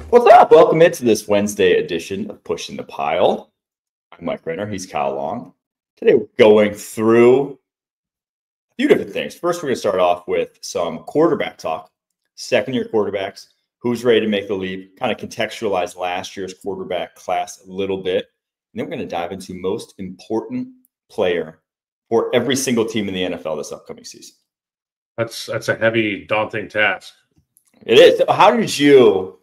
What's up? Welcome into this Wednesday edition of Pushing the Pile. I'm Mike Renner. He's Kyle Long. Today we're going through a few different things. First, we're going to start off with some quarterback talk. Second-year quarterbacks, who's ready to make the leap, kind of contextualize last year's quarterback class a little bit. And then we're going to dive into most important player for every single team in the NFL this upcoming season. That's a heavy, daunting task. It is. How did you,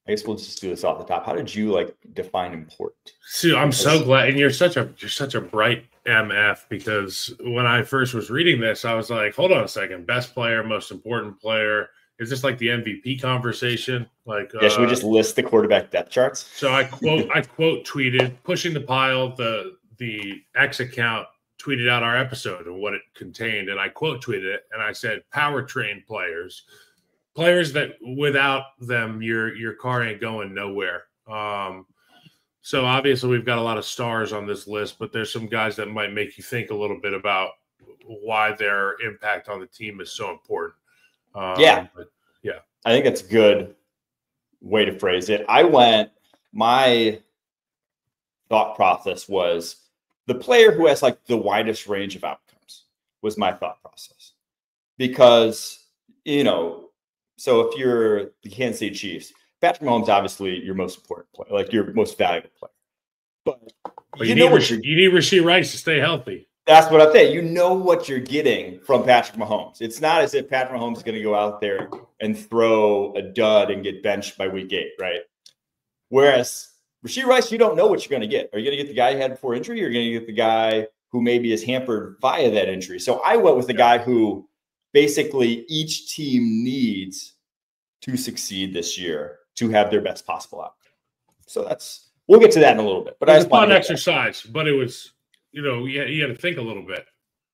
I guess we'll just do this off the top. How did you define important? See, I'm so glad, and you're such a bright MF, because when I first was reading this, I was like, hold on a second, best player, most important player. Is this like the MVP conversation? Should we just list the quarterback depth charts? So I quote tweeted, Pushing the Pile, the X account tweeted out our episode and what it contained, and I quote tweeted it, and I said powertrain players that without them your car ain't going nowhere. So obviously we've got a lot of stars on this list, but there's some guys that might make you think a little bit about why their impact on the team is so important. I think that's a good way to phrase it. My thought process was the player who has the widest range of outcomes was my thought process, because, so if you're the Kansas City Chiefs, Patrick Mahomes, obviously your most important player, your most valuable player. But you need Rashee Rice to stay healthy. That's what I'm saying. You know what you're getting from Patrick Mahomes. It's not as if Patrick Mahomes is going to go out there and throw a dud and get benched by week 8, right? Whereas Rashee Rice, you don't know what you're going to get. Are you going to get the guy you had before injury, or are you going to get the guy who maybe is hampered via that injury? So I went with the guy who basically each team needs to succeed this year to have their best possible outcome. So we'll get to that in a little bit. But it's a fun exercise, but it was, you had to think a little bit.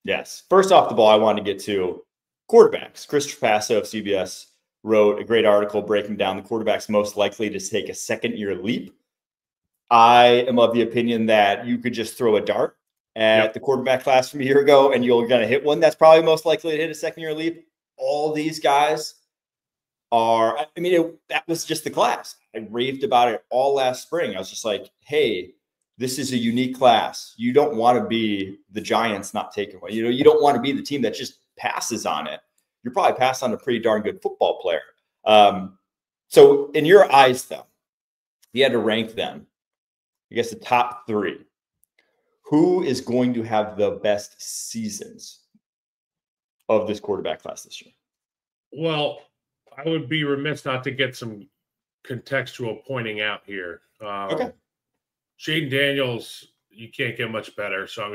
Yes. First off the ball, I wanted to get to quarterbacks. Chris Trapasso of CBS wrote a great article breaking down the quarterbacks most likely to take a second-year leap. I am of the opinion that you could just throw a dart at the quarterback class from a year ago, and you're going to hit one that's probably most likely to hit a second-year leap. All these guys that was just the class. I raved about it all last spring. I was just like, hey, this is a unique class. You don't want to be the Giants not taking one. You don't want to be the team that just passes on it. You're probably passed on a pretty darn good football player. So in your eyes, though, if you had to rank them, I guess the top 3, who is going to have the best seasons of this quarterback class this year? Well, I would be remiss not to get some contextual pointing out here. Okay. Jaden Daniels, you can't get much better, so I'm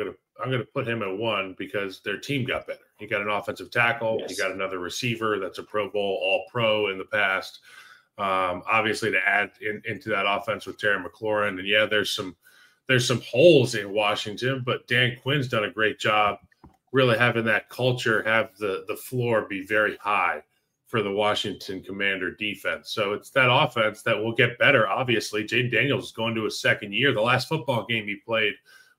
gonna put him at 1 because their team got better. He got an offensive tackle. Yes. He got another receiver that's a Pro Bowl, All-Pro in the past. Obviously, to add into that offense with Terry McLaurin, and there's some holes in Washington, but Dan Quinn's done a great job really having that culture, have the floor be very high for the Washington Commander defense. So it's that offense that will get better. Obviously, Jaden Daniels is going to his second year. The last football game he played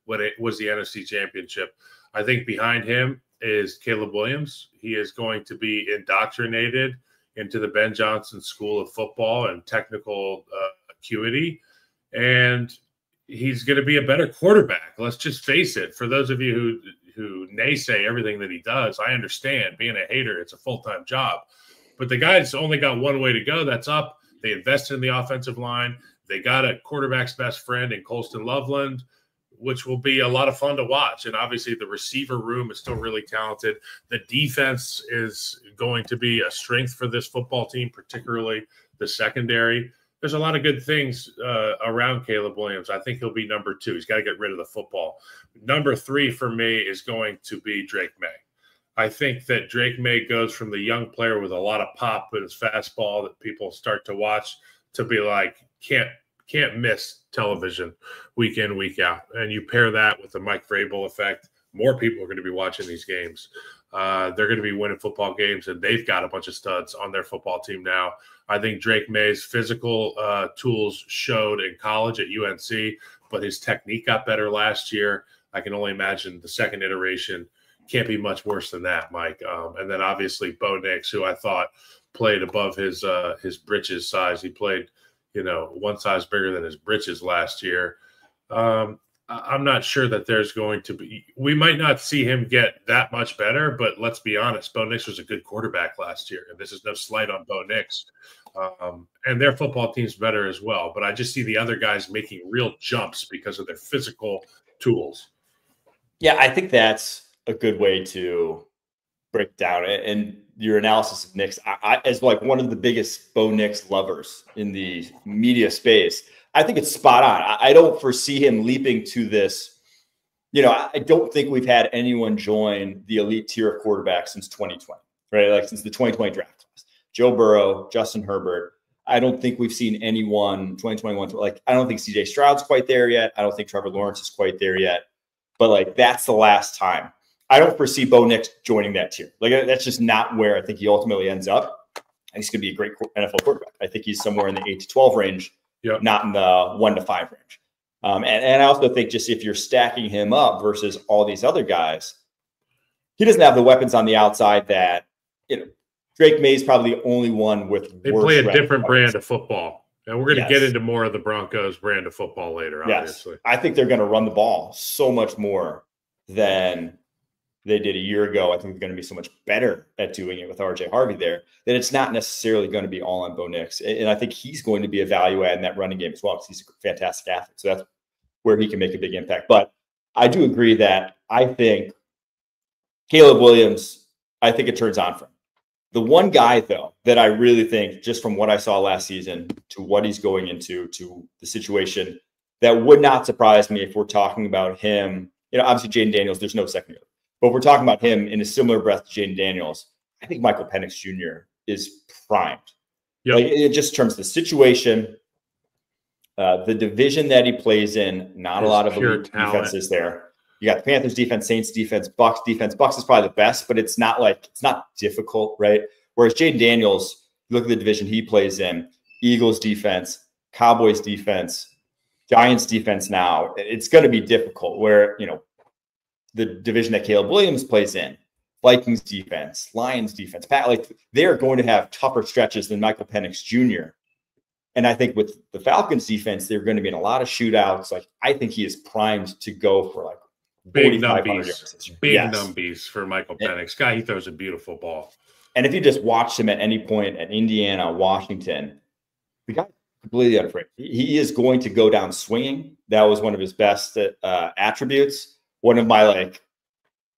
when it was the NFC Championship. I think behind him is Caleb Williams. He is going to be indoctrinated into the Ben Johnson School of Football and technical acuity, and he's going to be a better quarterback. Let's just face it. For those of you who naysay everything that he does, I understand. Being a hater, it's a full-time job. But the guy's only got one way to go. That's up. They invested in the offensive line. They got a quarterback's best friend in Colston Loveland, which will be a lot of fun to watch. And obviously the receiver room is still really talented. The defense is going to be a strength for this football team, particularly the secondary. There's a lot of good things around Caleb Williams. I think he'll be number 2. He's got to get rid of the football. Number 3 for me is going to be Drake May. I think that Drake May goes from the young player with a lot of pop with his fastball that people start to watch to be like, can't miss television week in, week out. And you pair that with the Mike Vrabel effect, more people are going to be watching these games. They're going to be winning football games, and they've got a bunch of studs on their football team now. I think Drake May's physical tools showed in college at UNC, but his technique got better last year. I can only imagine the second iteration can't be much worse than that, Mike. And then obviously Bo Nix, who I thought played above his britches size. He played, one size bigger than his britches last year. I'm not sure that there's going to be – we might not see him get that much better, but let's be honest, Bo Nix was a good quarterback last year, and this is no slight on Bo Nix. And their football team's better as well, but I just see the other guys making real jumps because of their physical tools. Yeah, I think that's a good way to break down it. And your analysis of Nix, I as like one of the biggest Bo Nix lovers in the media space, I think it's spot on. I don't foresee him leaping to this. I don't think we've had anyone join the elite tier of quarterbacks since 2020, right? Like since the 2020 draft class. Joe Burrow, Justin Herbert. I don't think we've seen anyone 2021. Like, I don't think CJ Stroud's quite there yet. I don't think Trevor Lawrence is quite there yet. But like, that's the last time. I don't foresee Bo Nix joining that tier. Like, that's just not where I think he ultimately ends up. He's going to be a great NFL quarterback. I think he's somewhere in the 8 to 12 range. Yep. Not in the 1 to 5 range. And I also think just if you're stacking him up versus all these other guys, he doesn't have the weapons on the outside that, Drake May is probably the only one with. They play a different brand of football. And we're going to get into more of the Broncos brand of football later, obviously. I think they're going to run the ball so much more than they did a year ago. I think they're going to be so much better at doing it with RJ Harvey there, that it's not necessarily going to be all on Bo Nix. And I think he's going to be a value add in that running game as well, because he's a fantastic athlete. So that's where he can make a big impact. But I do agree that I think Caleb Williams, I think it turns on for him. The one guy, though, that I really think, just from what I saw last season to what he's going into, to the situation, that would not surprise me if we're talking about him. Obviously Jaden Daniels, there's no second year. But if we're talking about him in a similar breath to Jaden Daniels, I think Michael Penix Jr. is primed. Yep. Like, it just in terms of the situation, the division that he plays in, not a lot of elite defenses there. You got the Panthers defense, Saints defense, Bucks defense. Bucks is probably the best, but it's not difficult, right? Whereas Jaden Daniels, look at the division he plays in, Eagles defense, Cowboys defense, Giants defense now. It's going to be difficult where, the division that Caleb Williams plays in, Vikings defense, Lions defense, they're going to have tougher stretches than Michael Penix Jr. And I think with the Falcons defense, they're going to be in a lot of shootouts. Like, I think he is primed to go for like big numbies for Michael Penix. Guy, he throws a beautiful ball. And if you just watch him at any point at Indiana, Washington, the guy completely unafraid. He is going to go down swinging. That was one of his best attributes. One of my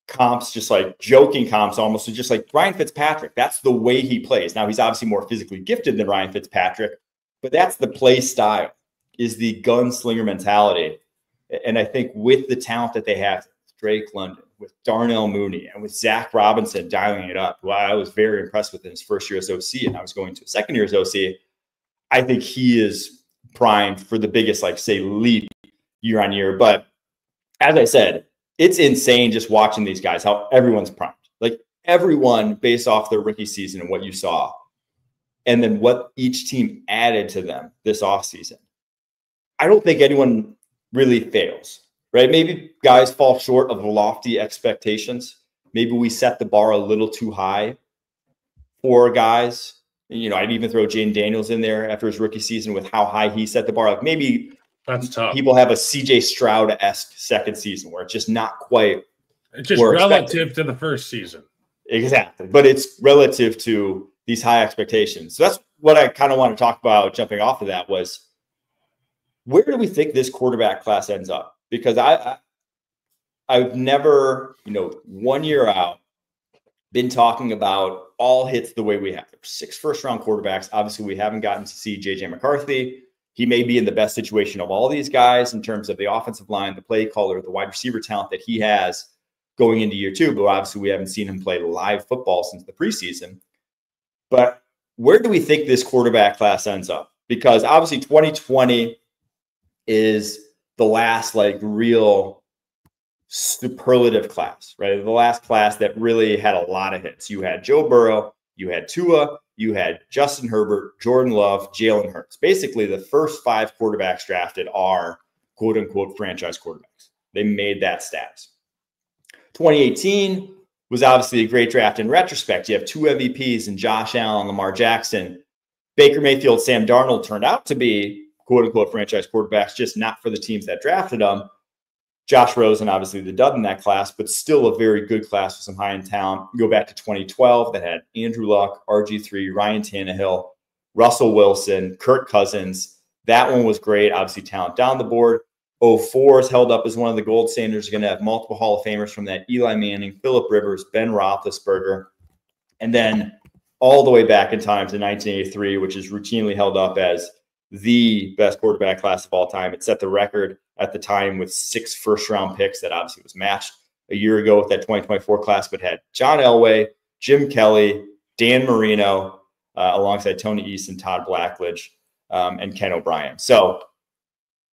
comps, just like joking comps almost, is just like Ryan Fitzpatrick. That's the way he plays. Now, he's obviously more physically gifted than Ryan Fitzpatrick, but that's the play style, is the gunslinger mentality. And I think with the talent that they have, Drake London, with Darnell Mooney, and with Zach Robinson dialing it up, who I was very impressed with in his first year as OC, and I was going to a second year as OC, I think he is primed for the biggest, leap year on year. But as I said, it's insane just watching these guys, how everyone's primed. Like, everyone based off their rookie season and what you saw, and then what each team added to them this offseason. I don't think anyone really fails, right? Maybe guys fall short of lofty expectations. Maybe we set the bar a little too high for guys. I'd even throw Jaden Daniels in there after his rookie season with how high he set the bar. Like, maybe that's tough. People have a CJ Stroud-esque second season where it's just not quite. It's just relative to the first season. Exactly. But it's relative to these high expectations. So that's what I kind of want to talk about jumping off of that was, where do we think this quarterback class ends up? Because I've never, 1 year out, been talking about all hits the way we have. There's 6 first-round quarterbacks. Obviously, we haven't gotten to see J.J. McCarthy. He may be in the best situation of all these guys in terms of the offensive line, the play caller, the wide receiver talent that he has going into year 2. But obviously, we haven't seen him play live football since the preseason. But where do we think this quarterback class ends up? Because obviously 2020 is the last real superlative class, right? The last class that really had a lot of hits. You had Joe Burrow, you had Tua, you had Justin Herbert, Jordan Love, Jalen Hurts. Basically, the first 5 quarterbacks drafted are quote-unquote franchise quarterbacks. They made that status. 2018 was obviously a great draft in retrospect. You have 2 MVPs in Josh Allen, Lamar Jackson. Baker Mayfield, Sam Darnold turned out to be quote unquote franchise quarterbacks, just not for the teams that drafted them. Josh Rosen, obviously the dud in that class, but still a very good class with some high-end talent. You go back to 2012, that had Andrew Luck, RG3, Ryan Tannehill, Russell Wilson, Kirk Cousins. That one was great. Obviously, talent down the board. 04 is held up as one of the gold standards. You're going to have multiple Hall of Famers from that: Eli Manning, Phillip Rivers, Ben Roethlisberger. And then all the way back in time to 1983, which is routinely held up as the best quarterback class of all time. It set the record at the time with 6 first-round picks that obviously was matched a year ago with that 2024 class, but had John Elway, Jim Kelly, Dan Marino, alongside Tony Easton, Todd Blackledge, and Ken O'Brien. So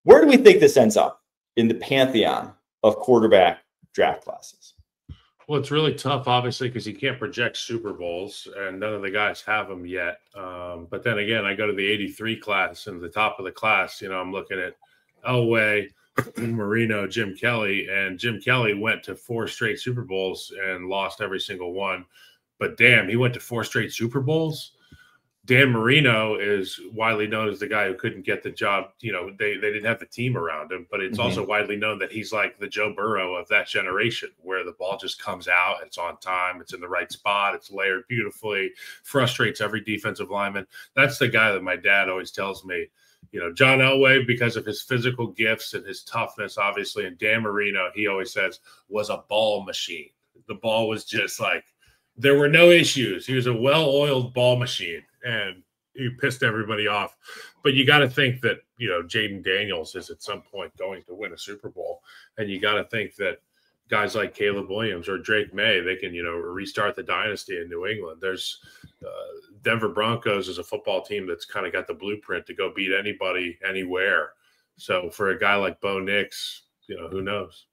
where do we think this ends up in the pantheon of quarterback draft classes? Well, it's really tough, obviously, because you can't project Super Bowls, and none of the guys have them yet. But then again, I go to the 83 class, and the top of the class, you know, I'm looking at Elway, Marino, Jim Kelly, and Jim Kelly went to 4 straight Super Bowls and lost every single one. But damn, he went to 4 straight Super Bowls. Dan Marino is widely known as the guy who couldn't get the job. You know, they didn't have the team around him, but it's also widely known that he's like the Joe Burrow of that generation, where the ball just comes out, it's on time, it's in the right spot, it's layered beautifully, frustrates every defensive lineman. That's the guy that my dad always tells me, you know, John Elway, because of his physical gifts and his toughness, obviously, and Dan Marino, he always says, was a ball machine. The ball was just like, there were no issues. He was a well-oiled ball machine, and he pissed everybody off. But you got to think that, you know, Jaden Daniels is at some point going to win a Super Bowl, and you got to think that guys like Caleb Williams or Drake May, they can, you know, restart the dynasty in New England. There's Denver Broncos is a football team that's kind of got the blueprint to go beat anybody, anywhere. So for a guy like Bo Nix, you know, who knows?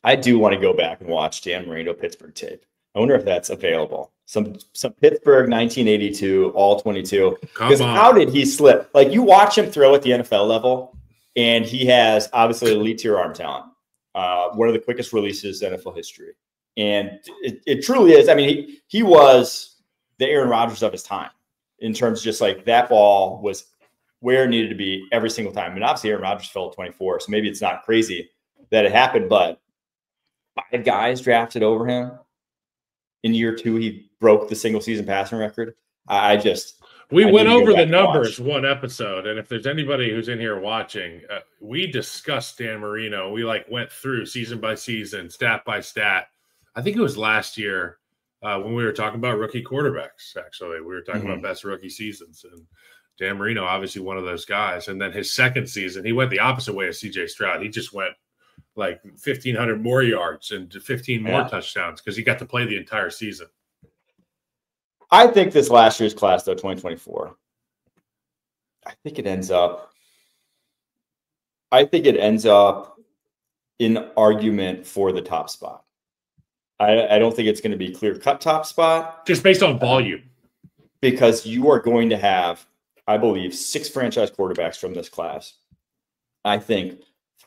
I do want to go back and watch Dan Marino Pittsburgh tape. I wonder if that's available. Some Pittsburgh 1982, all 22. Because how did he slip? Like, you watch him throw at the NFL level, and he has obviously elite tier arm talent. One of the quickest releases in NFL history. And it truly is. I mean, he was the Aaron Rodgers of his time in terms of just like that ball was where it needed to be every single time. I mean, obviously Aaron Rodgers fell at 24, so maybe it's not crazy that it happened, but 5 guys drafted over him. In year 2, he broke the single season passing record. We went over the numbers one episode, and if there's anybody who's in here watching, we discussed Dan Marino. We went through season by season, stat by stat. I think it was last year when we were talking about rookie quarterbacks. Actually, we were talking about best rookie seasons, and Dan Marino, obviously one of those guys. And then his second season, he went the opposite way of C.J. Stroud. He just went 1,500 more yards and 15 more touchdowns because he got to play the entire season. I think this last year's class, though, 2024, I think it ends up in argument for the top spot. I don't think it's going to be clear-cut top spot. Just based on volume. Because you are going to have, I believe, 6 franchise quarterbacks from this class. I think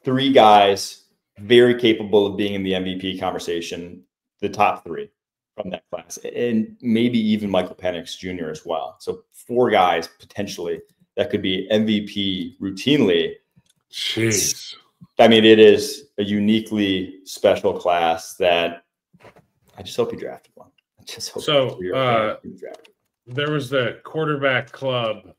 3 guys very capable of being in the MVP conversation, the top 3 from that class, and maybe even Michael Penix Jr. as well. So 4 guys potentially that could be MVP routinely. Jeez. I mean, it is a uniquely special class that I just hope he drafted one. I just hope he drafted. There was the quarterback club.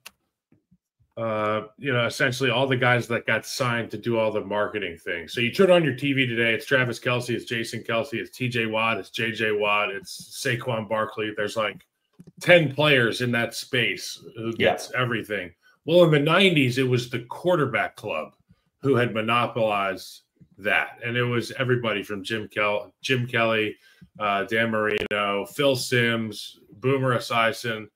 Essentially all the guys that got signed to do all the marketing things. So you turn on your TV today, it's Travis Kelce, it's Jason Kelce, it's TJ Watt, it's JJ Watt, it's Saquon Barkley. There's 10 players in that space who gets everything. Well, in the 90s, it was the quarterback club who had monopolized that. And it was everybody from Jim Kelly, Dan Marino, Phil Simms, Boomer Esiason,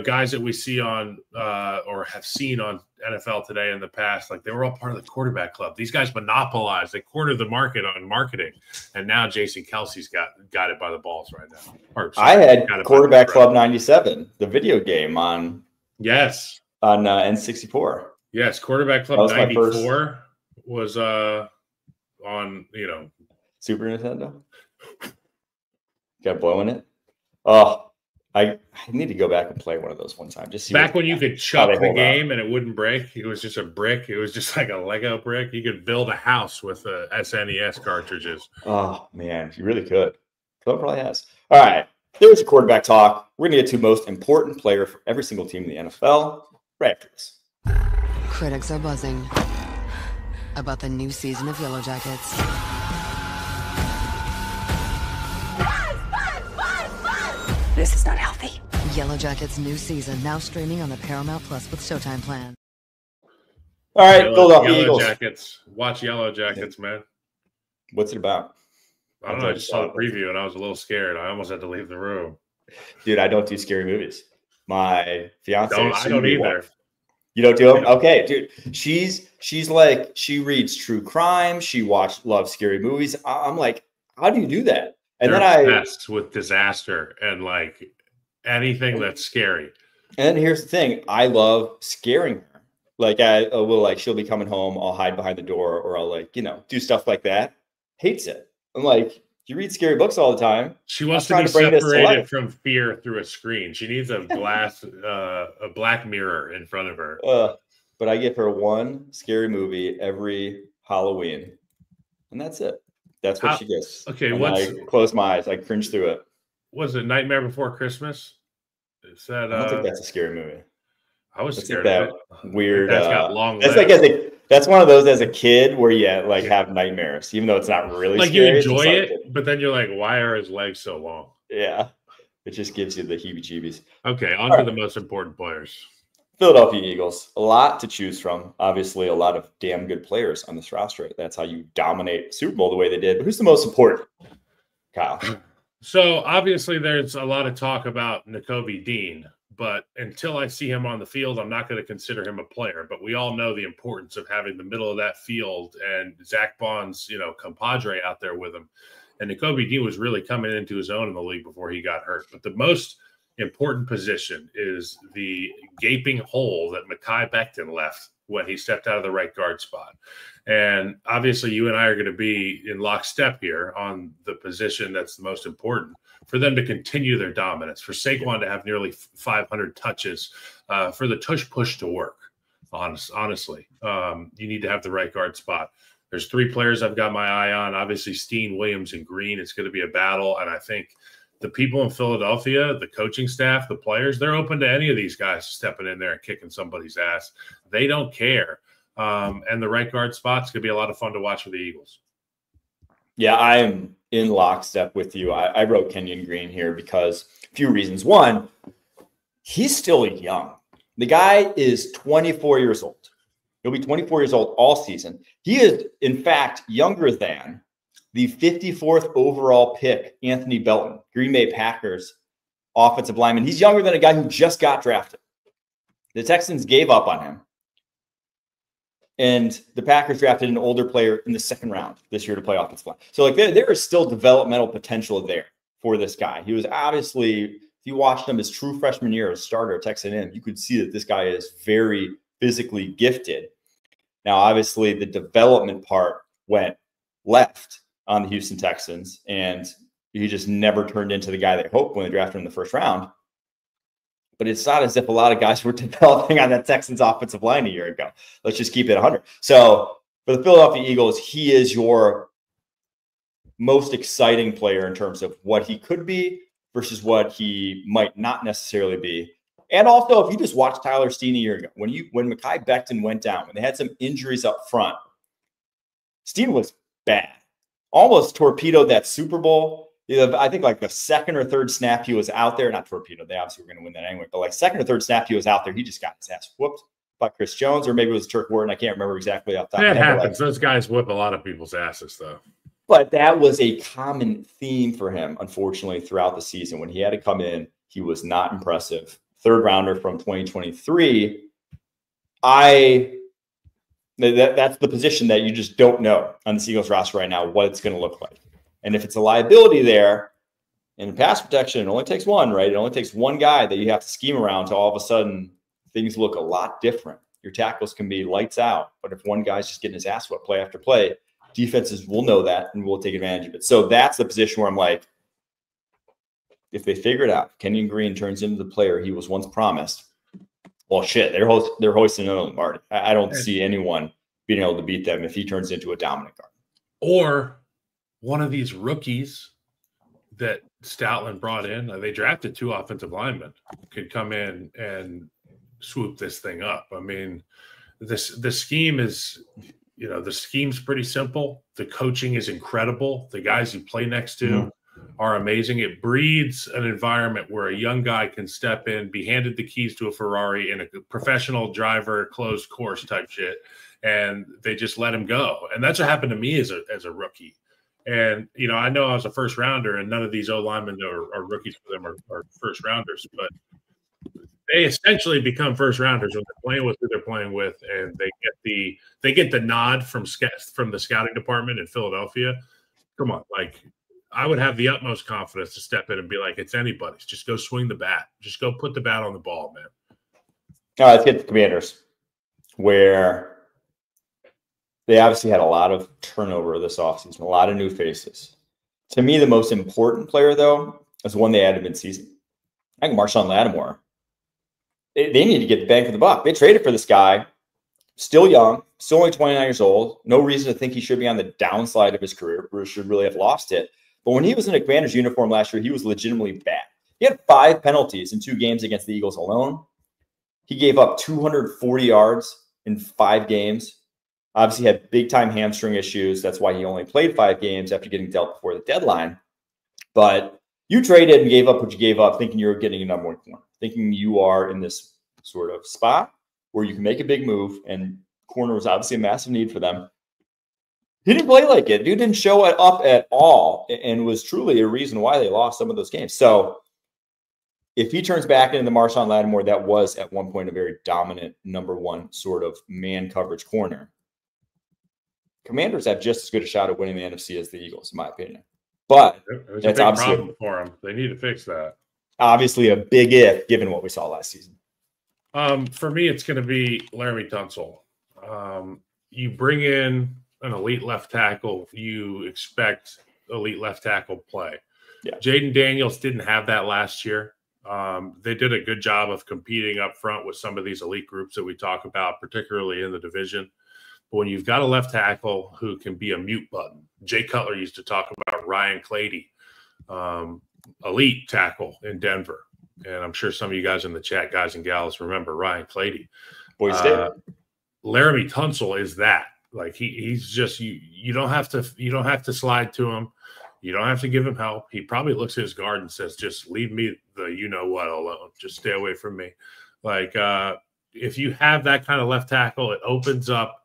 guys that we see on or have seen on NFL Today in the past, they were all part of the quarterback club. These guys monopolized. They cornered the market on marketing. And now Jason Kelce's got it by the balls right now. I had Quarterback Club 97, the video game on N64. Yes, Quarterback Club 94 was on, Super Nintendo. Got blowing it. Oh, I need to go back and play one of those one time. Just see back when you could chuck the game up. and it wouldn't break. It was just a brick. It was just like a Lego brick. You could build a house with the SNES cartridges. Oh man, you really could. Club probably has. All right, there's a quarterback talk. We're gonna get to most important player for every single team in the NFL right after this. Critics are buzzing about the new season of Yellow Jackets. This is not healthy. Yellow Jackets' new season now streaming on the Paramount Plus with Showtime plan. All right, Philadelphia Eagles. Jackets. Watch Yellow Jackets, man. What's it about? I don't know. I just saw the preview and I was a little scared. I almost had to leave the room. Dude, I don't do scary movies. My fiance. I don't either. You don't do them? Okay, dude. She's like, she reads true crime. She loves scary movies. I'm like, how do you do that? And They're then obsessed with disaster and like anything that's scary. And here's the thing: I love scaring her. Like I will, like she'll be coming home, I'll hide behind the door, or I'll like do stuff like that. Hates it. I'm like, you read scary books all the time. She wants to be separated from fear through a screen. She needs a glass, a black mirror in front of her. But I give her one scary movie every Halloween, and that's it. That's what she gets. Okay, I close my eyes. I cringe through it. Was it Nightmare Before Christmas? Is that? I don't think that's a scary movie. I was scared of it. Weird. That's got long legs. That's like that's one of those as a kid where you like have nightmares, even though it's not really like scary. You enjoy it, but then you're like, why are his legs so long? Yeah, it just gives you the heebie-jeebies. Okay, on to the most important players. Philadelphia Eagles, a lot to choose from. Obviously, a lot of damn good players on this roster. That's how you dominate Super Bowl the way they did. But who's the most important? Kyle. So obviously, there's a lot of talk about Nakobe Dean, but until I see him on the field, I'm not going to consider him a player. But we all know the importance of having the middle of that field and Zach Bond's, compadre out there with him. And Nakobe Dean was really coming into his own in the league before he got hurt. But the most important position is the gaping hole that Mekhi Becton left when he stepped out of the right guard spot. And obviously you and I are going to be in lockstep here on the position that's the most important for them to continue their dominance, for Saquon to have nearly 500 touches, for the tush push to work. Honestly, you need to have the right guard spot. There's three players I've got my eye on. Obviously Steen, Williams, and Green. It's going to be a battle. And I think the people in Philadelphia, the coaching staff, the players, they're open to any of these guys stepping in there and kicking somebody's ass. They don't care. And the right guard spot's going to be a lot of fun to watch for the Eagles. Yeah, I'm in lockstep with you. I wrote Kenyon Green here because a few reasons. One, he's still young. The guy is 24 years old. He'll be 24 years old all season. He is, in fact, younger than the 54th overall pick, Anthony Belton, Green Bay Packers offensive lineman. He's younger than a guy who just got drafted. The Texans gave up on him. And the Packers drafted an older player in the second round this year to play offensive line. So, like, there is still developmental potential there for this guy. He was obviously, if you watched him his true freshman year as starter at Texas A&M, you could see that this guy is very physically gifted. Now, obviously, the development part went left on the Houston Texans, and he just never turned into the guy they hoped when they drafted him in the first round. But it's not as if a lot of guys were developing on that Texans offensive line a year ago. Let's just keep it 100. So for the Philadelphia Eagles, he is your most exciting player in terms of what he could be versus what he might not necessarily be. And also, if you just watched Tyler Steen a year ago, when Mekhi Becton went down, when they had some injuries up front, Steen was bad. Almost torpedoed that Super Bowl. I think like the second or third snap he was out there, not torpedoed. They obviously were going to win that anyway, but like second or third snap he was out there, he just got his ass whooped by Chris Jones, or maybe it was Turk Wharton. I can't remember exactly off the top of my head. It happens. Those guys whip a lot of people's asses, though. But that was a common theme for him, unfortunately, throughout the season. When he had to come in, he was not impressive. Third rounder from 2023. That's the position that you just don't know on the Eagles roster right now, what it's going to look like. And if it's a liability there, in pass protection, it only takes one, right? It only takes one guy that you have to scheme around to all of a sudden things look a lot different. Your tackles can be lights out, but if one guy's just getting his ass whooped play after play, defenses will know that and will take advantage of it. So that's the position where I'm like, if they figure it out, Kenyon Green turns into the player he was once promised, well, shit, they're hoisting another Lombardi. I don't see anyone being able to beat them if he turns into a dominant guard. Or one of these rookies that Stoutland brought in, they drafted 2 offensive linemen, could come in and swoop this thing up. I mean, the scheme is, the scheme's pretty simple. The coaching is incredible. The guys you play next to are amazing. It breeds an environment where a young guy can step in, be handed the keys to a Ferrari in a professional driver, closed course type shit, and they just let him go. And that's what happened to me as a rookie. And, I know I was a first rounder, and none of these O-linemen are rookies for them are first rounders, but they essentially become first rounders when they're playing with who they're playing with, and they get the nod from the scouting department in Philadelphia. Come on, I would have the utmost confidence to step in and be like, it's anybody's. Just go swing the bat. Just go put the bat on the ball, man. All right, let's get to the Commanders, where they obviously had a lot of turnover this offseason, a lot of new faces. To me, the most important player, though, is the one they added mid-season. I think Marshawn Lattimore. They need to get the bang for the buck. They traded for this guy, still young, still only 29 years old. No reason to think he should be on the downside of his career. Bruce should really have lost it. But when he was in a Commanders uniform last year, he was legitimately bad. He had 5 penalties in 2 games against the Eagles alone. He gave up 240 yards in 5 games. Obviously had big-time hamstring issues. That's why he only played 5 games after getting dealt before the deadline. But you traded and gave up what you gave up thinking you were getting a number 1 corner, thinking you are in this sort of spot where you can make a big move, and corner was obviously a massive need for them. He didn't play like it. Dude didn't show it up at all and was truly a reason why they lost some of those games. So if he turns back into the Marshawn Lattimore, that was at one point a very dominant number 1 sort of man coverage corner, Commanders have just as good a shot at winning the NFC as the Eagles, in my opinion. But that's obviously a problem for them. They need to fix that. Obviously a big if, given what we saw last season. For me, it's going to be Laramie Tunsil. You bring in an elite left tackle, you expect elite left tackle play. Yeah. Jaden Daniels didn't have that last year. They did a good job of competing up front with some of these elite groups that we talk about, particularly in the division. But when you've got a left tackle who can be a mute button, Jay Cutler used to talk about Ryan Clady, elite tackle in Denver. And I'm sure some of you guys in the chat, guys and gals, remember Ryan Clady. Boys State. Laramie Tunsil is that. He's just you don't have to slide to him. You don't have to give him help. He probably looks at his guard and says, just leave me the you-know-what alone. Just stay away from me. If you have that kind of left tackle, it opens up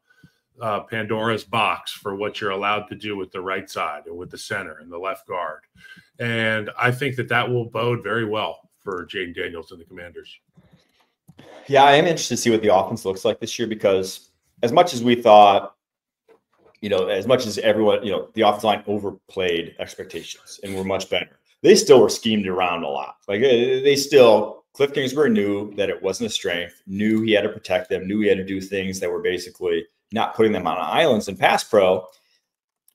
Pandora's box for what you're allowed to do with the right side and with the center and the left guard. And I think that will bode very well for Jaden Daniels and the Commanders. Yeah, I am interested to see what the offense looks like this year, because as much as we thought, as much as everyone, the offensive line overplayed expectations and were much better, they still were schemed around a lot. Cliff Kingsbury knew that it wasn't a strength, knew he had to protect them, knew he had to do things that were basically not putting them on islands in pass pro.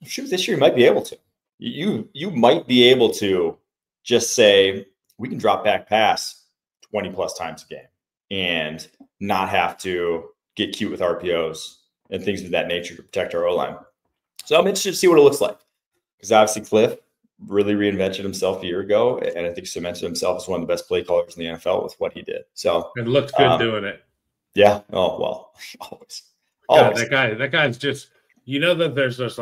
Shoot, this year you might be able to. You might be able to just say, we can drop back pass 20 plus times a game and not have to get cute with RPOs and things of that nature to protect our O-line. So I'm interested to see what it looks like, because obviously Cliff really reinvented himself a year ago, and I think cemented himself as one of the best play callers in the NFL with what he did. So it looked good doing it. Yeah. Oh, well, always. God, that guy's just, that there's those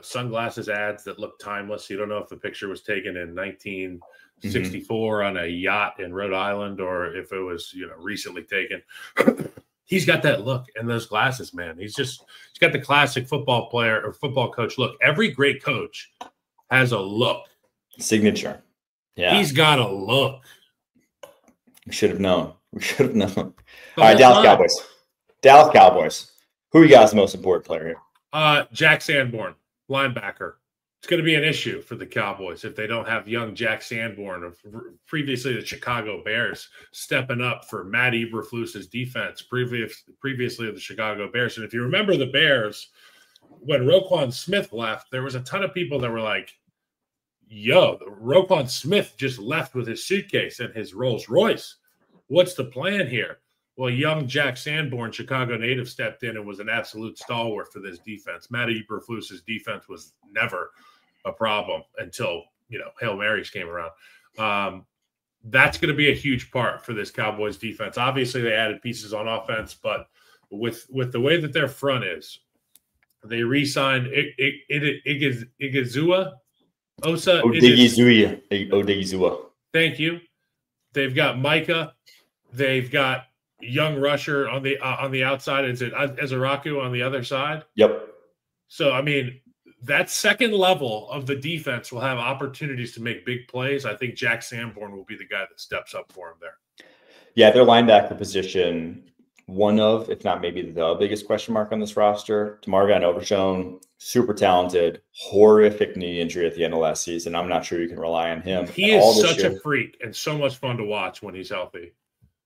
sunglasses ads that look timeless. You don't know if the picture was taken in 1964 on a yacht in Rhode Island or if it was, recently taken. He's got that look and those glasses, man. He's got the classic football player or football coach look. Every great coach has a look. Signature. Yeah. He's got a look. We should have known. All right, Dallas Cowboys. Who you got as the most important player here? Jack Sanborn, linebacker. It's going to be an issue for the Cowboys if they don't have young Jack Sanborn, of previously the Chicago Bears, stepping up for Matt Eberflus's defense, previously of the Chicago Bears. And if you remember the Bears, when Roquan Smith left, there was a ton of people that were like, yo, Roquan Smith just left with his suitcase and his Rolls Royce. What's the plan here? Well, young Jack Sanborn, Chicago native, stepped in and was an absolute stalwart for this defense. Matty Eberflus's defense was never a problem until, Hail Marys came around. That's going to be a huge part for this Cowboys defense. Obviously, they added pieces on offense, but with the way that their front is, they re-signed Igizua. Odigizua. Thank you. They've got Micah. They've got young rusher on the outside. Is it Ezeraku on the other side? Yep. So, I mean, that second level of the defense will have opportunities to make big plays. I think Jack Sanborn will be the guy that steps up for him there. Yeah, their linebacker position, one of, if not maybe the biggest question mark on this roster. DeMar Van Overshown, super talented, horrific knee injury at the end of last season. I'm not sure you can rely on him. He is such a freak and so much fun to watch when he's healthy.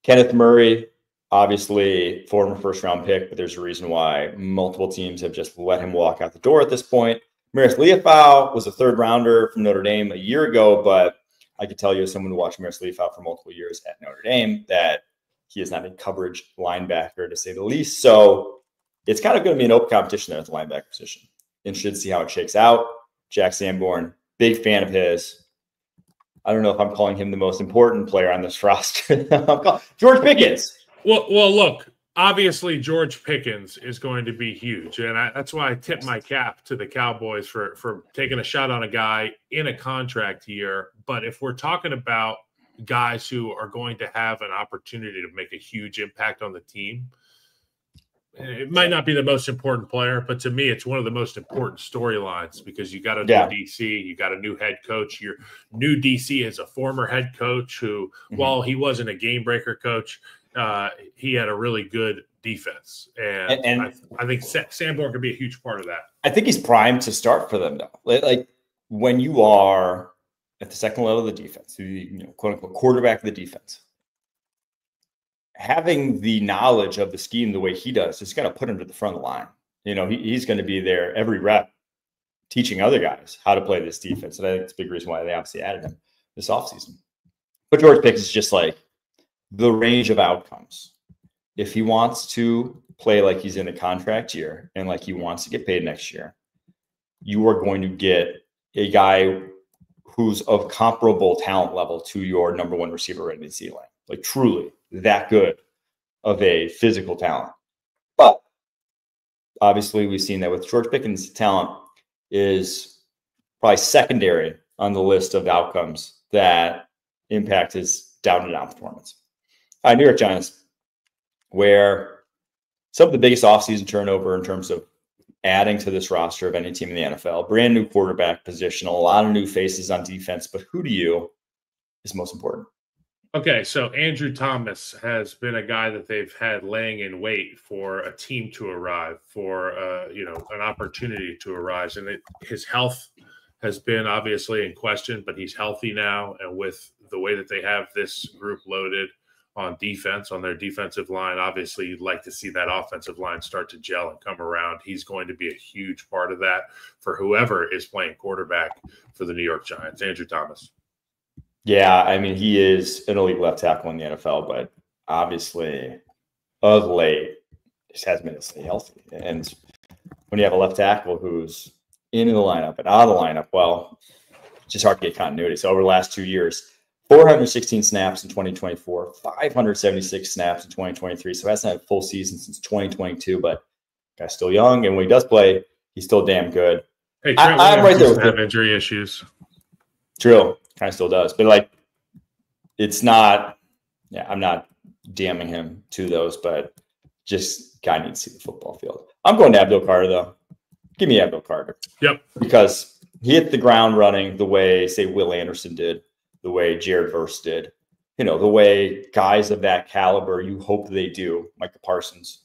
Kenneth Murray, obviously former first-round pick, but there's a reason why multiple teams have just let him walk out the door at this point. Maris Leafau was a third-rounder from Notre Dame a year ago, but I could tell you as someone who watched Maris Leafau for multiple years at Notre Dame that he is not a coverage linebacker, to say the least. So it's kind of going to be an open competition there at the linebacker position. Interested to see how it shakes out. Jack Sanborn, big fan of his. I don't know if I'm calling him the most important player on this roster. George Pickens. Well, look, obviously George Pickens is going to be huge, and that's why I tip my cap to the Cowboys for taking a shot on a guy in a contract year. But if we're talking about guys who are going to have an opportunity to make a huge impact on the team, it might not be the most important player, but to me, it's one of the most important storylines because you got a new DC, you got a new head coach. Your new DC is a former head coach who, while he wasn't a game breaker coach, he had a really good defense. And I think Sanborn could be a huge part of that. I think he's primed to start for them, though. Like when you are at the second level of the defense, quote unquote quarterback of the defense, having the knowledge of the scheme the way he does is going to put him to the front of the line. He's going to be there every rep teaching other guys how to play this defense. And I think it's a big reason why they obviously added him this offseason. But George Pickens is just like the range of outcomes. If he wants to play like he's in a contract year and like he wants to get paid next year, you are going to get a guy who's of comparable talent level to your number one receiver right in the ceiling. Like truly that good of a physical talent. But obviously we've seen that with George Pickens' talent is probably secondary on the list of outcomes that impact his down-to-down performance. New York Giants, where some of the biggest offseason turnover in terms of adding to this roster of any team in the NFL, brand new quarterback position, a lot of new faces on defense, but who to you is most important? Okay, so Andrew Thomas has been a guy that they've had laying in wait for a team to arrive, for an opportunity to arise, and his health has been obviously in question, but he's healthy now, and with the way that they have this group loaded on defense, on their defensive line, obviously you'd like to see that offensive line start to gel and come around. He's going to be a huge part of that for whoever is playing quarterback for the New York Giants. Andrew Thomas. Yeah, I mean, he is an elite left tackle in the NFL, but obviously of late just hasn't been to stay healthy. And when you have a left tackle who's in the lineup and out of the lineup, well, it's just hard to get continuity. So over the last 2 years, 416 snaps in 2024, 576 snaps in 2023. So that's not a full season since 2022, but guy's still young. And when he does play, he's still damn good. Hey, I'm right there with have injury issues. True. Kind of still does. But like, it's not, I'm not damning him to those, but just guy needs to see the football field. I'm going to Abdul Carter, though. Give me Abdul Carter. Yep. Because he hit the ground running the way, say, Will Anderson did, the way Jared Verse did, the way guys of that caliber, you hope they do, Micah Parsons.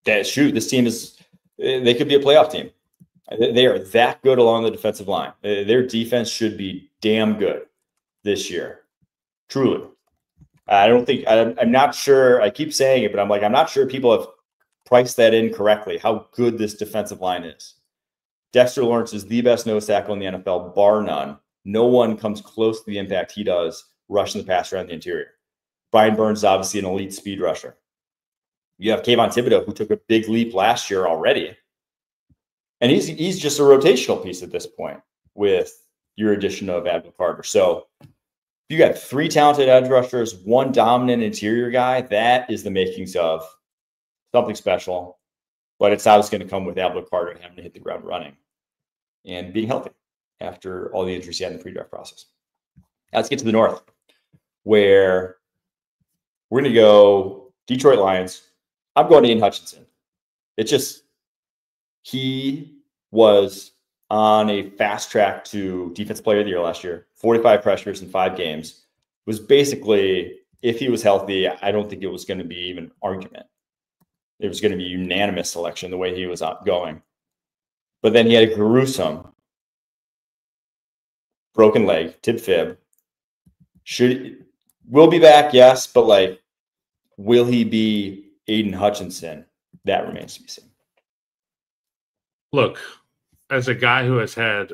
This team they could be a playoff team. They are that good along the defensive line. Their defense should be damn good this year. Truly. I'm not sure. I keep saying it, but I'm not sure people have priced that in correctly, how good this defensive line is. Dexter Lawrence is the best nose tackle in the NFL, bar none. No one comes close to the impact he does rushing the passer around the interior. Brian Burns is obviously an elite speed rusher. You have Kayvon Thibodeau, who took a big leap last year already. And he's just a rotational piece at this point with your addition of Abdul Carter. So you got 3 talented edge rushers, 1 dominant interior guy. That is the makings of something special. But it's obviously going to come with Abdul Carter having to hit the ground running and being healthy after all the injuries he had in the pre-draft process. Now let's get to the North, where we're going to go Detroit Lions. I'm going to Aiden Hutchinson. It's just, he was on a fast track to Defensive Player of the Year last year, 45 pressures in 5 games. It was basically, if he was healthy, I don't think it was going to be even an argument. It was going to be unanimous selection the way he was going. But then he had a gruesome broken leg, tib fib. Will be back, yes, but like, will he be Aiden Hutchinson? That remains to be seen. Look, as a guy who has had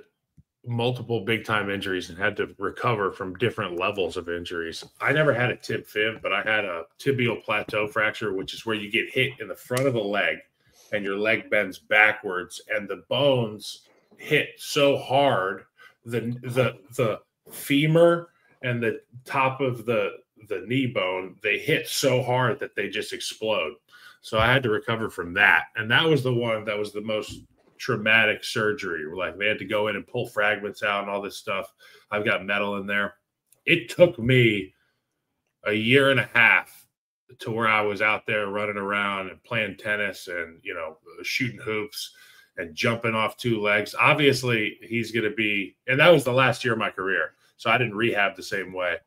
multiple big-time injuries and had to recover from different levels of injuries, I never had a tib fib, but I had a tibial plateau fracture, which is where you get hit in the front of the leg and your leg bends backwards and the bones hit so hard, the femur and the top of the knee bone, they hit so hard that they just explode. So I had to recover from that. And that was the one that was the most traumatic surgery. Like, they had to go in and pull fragments out and all this stuff. I've got metal in there. It took me a year and a half to where I was out there running around and playing tennis and, you know, shooting hoops and jumping off 2 legs. Obviously, he's going to be, and that was the last year of my career. So I didn't rehab the same way.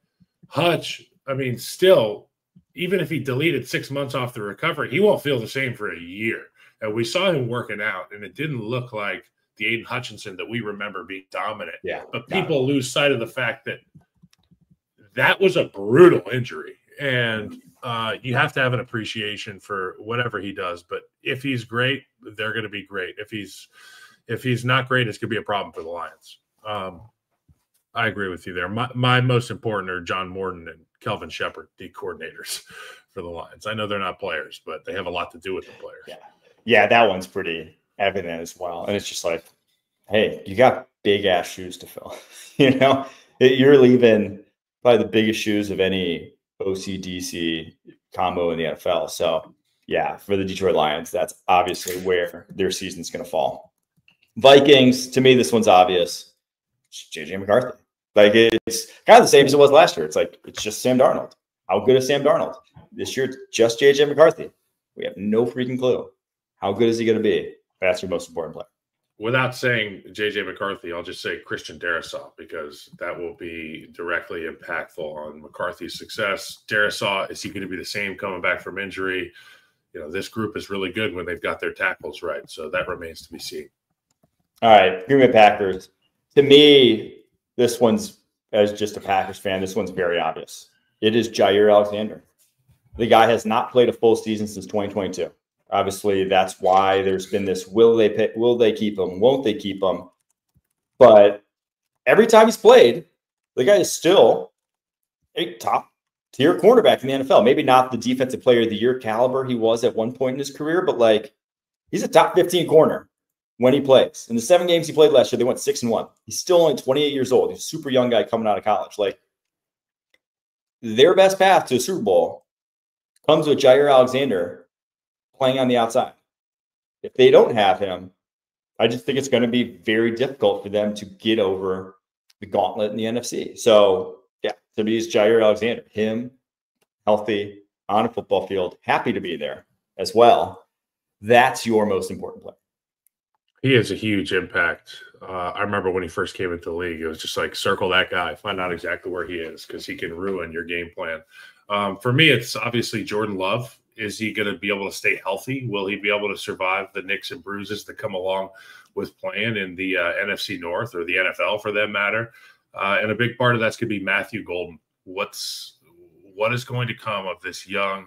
Hutch, I mean, still, even if he deleted 6 months off the recovery, he won't feel the same for a year. And we saw him working out, and it didn't look like the Aiden Hutchinson that we remember being dominant. Yeah, but people lose sight of the fact that that was a brutal injury. And you have to have an appreciation for whatever he does. But if he's great, they're going to be great. If he's not great, it's going to be a problem for the Lions. I agree with you there. My most important are John Morton and Kelvin Shepard, the coordinators for the Lions. I know they're not players, but they have a lot to do with the players. Yeah, that one's pretty evident as well. And it's just like, hey, you got big ass shoes to fill. You know, you're leaving probably the biggest shoes of any OC-DC combo in the NFL. So yeah, for the Detroit Lions, that's obviously where their season's going to fall. Vikings, to me, this one's obvious. It's JJ McCarthy. Like, it's kind of the same as it was last year. It's like, it's just Sam Darnold. How good is Sam Darnold? This year, it's just JJ McCarthy. We have no freaking clue. How good is he going to be? That's your most important player. Without saying JJ McCarthy, I'll just say Christian Darrisaw, because that will be directly impactful on McCarthy's success. Darrisaw, is he going to be the same coming back from injury? You know, this group is really good when they've got their tackles right. So that remains to be seen. All right, Green Bay Packers. To me, this one's, as just a Packers fan, this one's very obvious. It is Jair Alexander. The guy has not played a full season since 2022. Obviously, that's why there's been this, will they keep him? Won't they keep him? But every time he's played, the guy is still a top-tier cornerback in the NFL. Maybe not the defensive player of the year caliber he was at one point in his career, but like, he's a top 15 corner when he plays. In the 7 games he played last year, they went 6-1. He's still only 28 years old. He's a super young guy coming out of college. Like, their best path to a Super Bowl comes with Jair Alexander playing on the outside. If they don't have him, I just think it's going to be very difficult for them to get over the gauntlet in the NFC. So, yeah, to me, it's Jair Alexander. Him, healthy, on a football field, happy to be there as well. That's your most important player. He has a huge impact. I remember when he first came into the league, it was just like, circle that guy, find out exactly where he is, because he can ruin your game plan. For me, it's obviously Jordan Love. Is he going to be able to stay healthy? Will he be able to survive the nicks and bruises that come along with playing in the NFC North, or the NFL for that matter? And a big part of that's going to be Matthew Golden. What is going to come of this young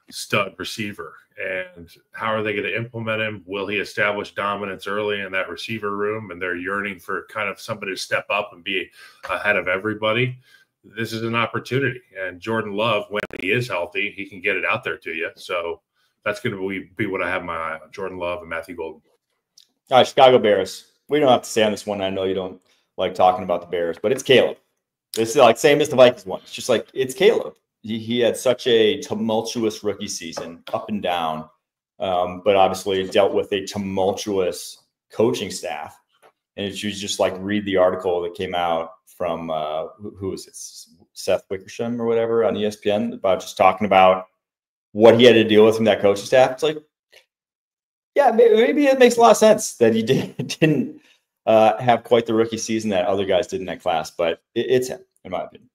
stud receiver. And how are they going to implement him? Will he establish dominance early in that receiver room? And they're yearning for kind of somebody to step up and be ahead of everybody. This is an opportunity. And Jordan Love, when he is healthy, he can get it out there to you. So that's going to be what I have my eye on, Jordan Love and Matthew Golden. All right, Chicago Bears. We don't have to say on this one. I know you don't like talking about the Bears, but it's Caleb. This is like same as the Vikings one. It's just like it's Caleb. He had such a tumultuous rookie season, up and down, but obviously dealt with a tumultuous coaching staff. And if you just like read the article that came out from who is it, Seth Wickersham or whatever on ESPN about just talking about what he had to deal with from that coaching staff. It's like, yeah, maybe it makes a lot of sense that he didn't have quite the rookie season that other guys did in that class, but it's him, in my opinion.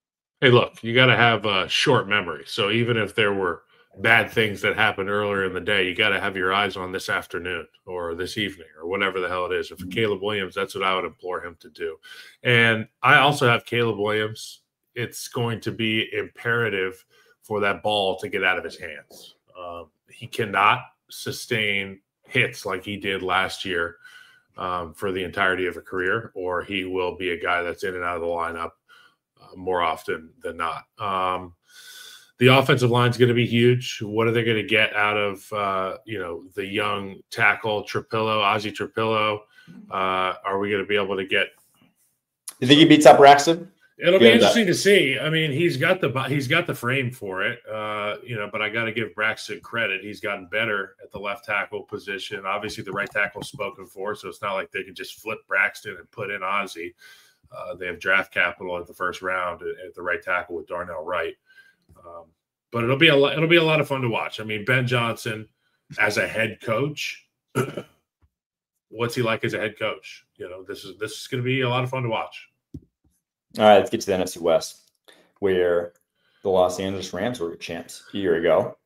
Hey, look, you got to have a short memory. So even if there were bad things that happened earlier in the day, you got to have your eyes on this afternoon or this evening or whatever the hell it is. If Caleb Williams, that's what I would implore him to do. And I also have Caleb Williams. It's going to be imperative for that ball to get out of his hands. He cannot sustain hits like he did last year for the entirety of a career, or he will be a guy that's in and out of the lineup more often than not. The offensive line is going to be huge. What are they going to get out of the young tackle Ozzie Trapillo? Are we going to be able to get? You think he beats up Braxton? It'll be interesting to see. I mean, he's got the frame for it, but I got to give Braxton credit. He's gotten better at the left tackle position. Obviously, the right tackle is spoken for, so it's not like they can just flip Braxton and put in Ozzie. They have draft capital at the first round at the right tackle with Darnell Wright. But it'll be a lot of fun to watch. I mean, Ben Johnson as a head coach, what's he like as a head coach? This is going to be a lot of fun to watch. All right, let's get to the NFC West, where the Los Angeles Rams were champs a year ago.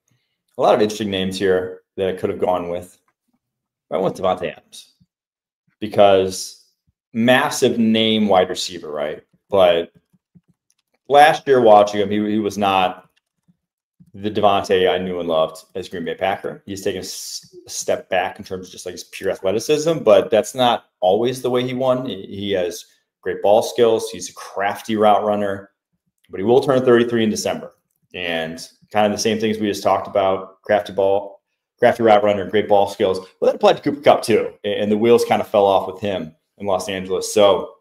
A lot of interesting names here that I could have gone with. I went with Devontae Adams because massive name wide receiver, right? But last year watching him, he was not the Devontae I knew and loved as Green Bay Packer. He's taken a step back in terms of just like his pure athleticism, but that's not always the way he won. He has great ball skills. He's a crafty route runner, but he will turn 33 in December. And kind of the same things we just talked about, crafty route runner, great ball skills. Well, that applied to Cooper Kupp too. And the wheels kind of fell off with him in Los Angeles. So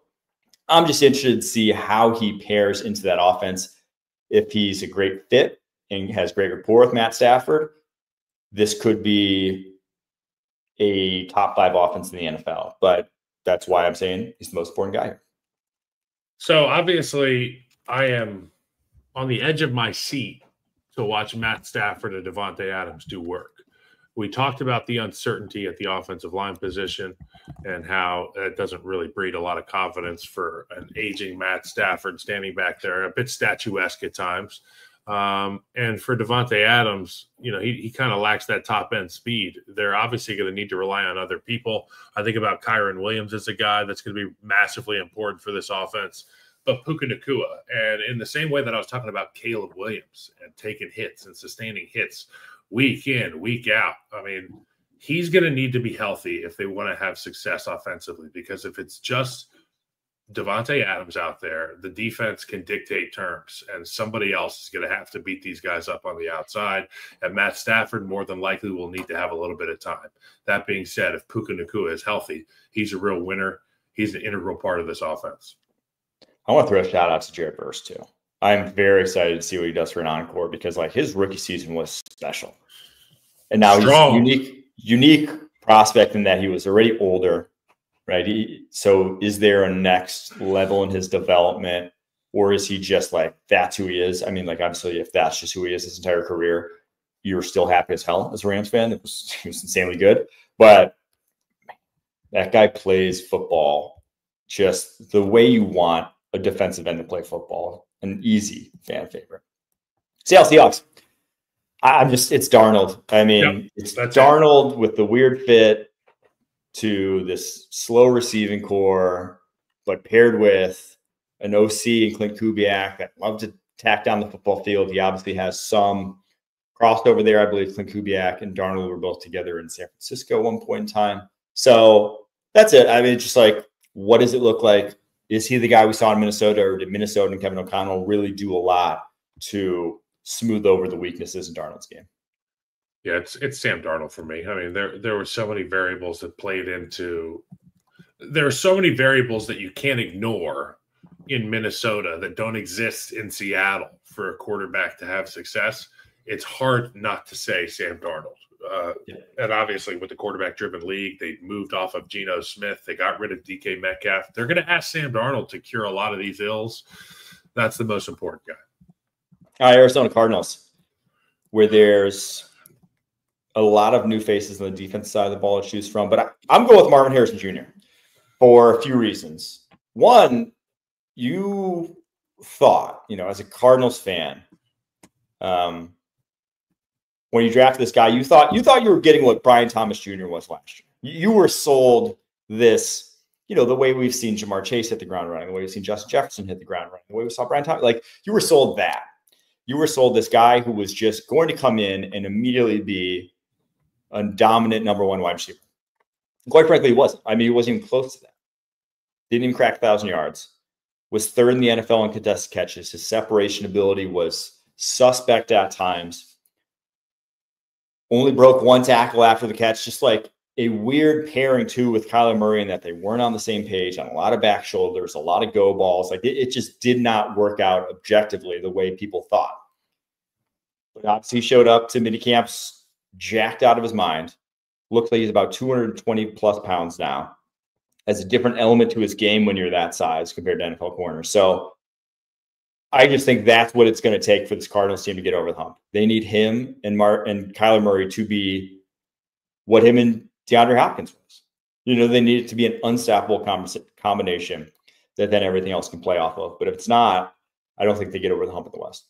I'm just interested to see how he pairs into that offense. If he's a great fit and has great rapport with Matt Stafford, this could be a top 5 offense in the NFL. But that's why I'm saying he's the most important guy here. So obviously I am on the edge of my seat to watch Matt Stafford and Devontae Adams do work. We talked about the uncertainty at the offensive line position and how it doesn't really breed a lot of confidence for an aging Matt Stafford standing back there, a bit statuesque at times. And for Devontae Adams, he kind of lacks that top end speed. They're obviously going to need to rely on other people. I think about Kyron Williams as a guy that's going to be massively important for this offense, but Puka Nacua. And in the same way that I was talking about Caleb Williams and taking hits and sustaining hits week in, week out, I mean, he's going to need to be healthy if they want to have success offensively, because if it's just Devontae Adams out there, the defense can dictate terms, and somebody else is going to have to beat these guys up on the outside. And Matt Stafford more than likely will need to have a little bit of time. That being said, if Puka Nacua is healthy, he's a real winner. He's an integral part of this offense. I want to throw a shout out to Jared Verse too. I'm very excited to see what he does for an encore, because like his rookie season was special. And now he's unique prospect in that he was already older. Right. So is there a next level in his development, or is he just like, that's who he is? I mean, like, obviously, if that's just who he is his entire career, you're still happy as hell as a Rams fan. He was insanely good. But that guy plays football just the way you want a defensive end to play football. An easy fan favorite. Seattle Seahawks. It's Darnold. I mean, it's Darnold with the weird fit to this slow receiving core, but paired with an OC and Clint Kubiak that love to tack down the football field. He obviously has some crossed over there. I believe Clint Kubiak and Darnold were both together in San Francisco at one point in time. So that's it. I mean, it's just like, what does it look like? Is he the guy we saw in Minnesota, or did Minnesota and Kevin O'Connell really do a lot to smooth over the weaknesses in Darnold's game? Yeah, it's Sam Darnold for me. I mean, there were so many variables that played into. There are so many variables that you can't ignore in Minnesota that don't exist in Seattle for a quarterback to have success. It's hard not to say Sam Darnold. And obviously, with the quarterback-driven league, they moved off of Geno Smith. They got rid of DK Metcalf. They're going to ask Sam Darnold to cure a lot of these ills. That's the most important guy. Arizona Cardinals, where there's a lot of new faces on the defense side of the ball to choose from. But I'm going with Marvin Harrison Jr. for a few reasons. One, you thought, as a Cardinals fan, when you drafted this guy, you thought you were getting what Brian Thomas Jr. was last year. You were sold this, the way we've seen Jamar Chase hit the ground running, the way we've seen Justin Jefferson hit the ground running, the way we saw Brian Thomas. Like, you were sold that. You were sold this guy who was just going to come in and immediately be a dominant number one wide receiver. Quite frankly, he wasn't. I mean, he wasn't even close to that. Didn't even crack 1,000 yards. Was third in the NFL in contested catches. His separation ability was suspect at times. Only broke one tackle after the catch. Just like a weird pairing, too, with Kyler Murray, and that they weren't on the same page on a lot of back shoulders, a lot of go balls. Like, it just did not work out objectively the way people thought. But obviously, he showed up to minicamps jacked out of his mind. Looks like he's about 220 plus pounds now. Has a different element to his game when you're that size compared to NFL corners. So I just think that's what it's going to take for this Cardinals team to get over the hump. They need him and Kyler Murray to be what him and DeAndre Hopkins was. They need it to be an unstoppable combination that then everything else can play off of. But if it's not, I don't think they get over the hump at the West.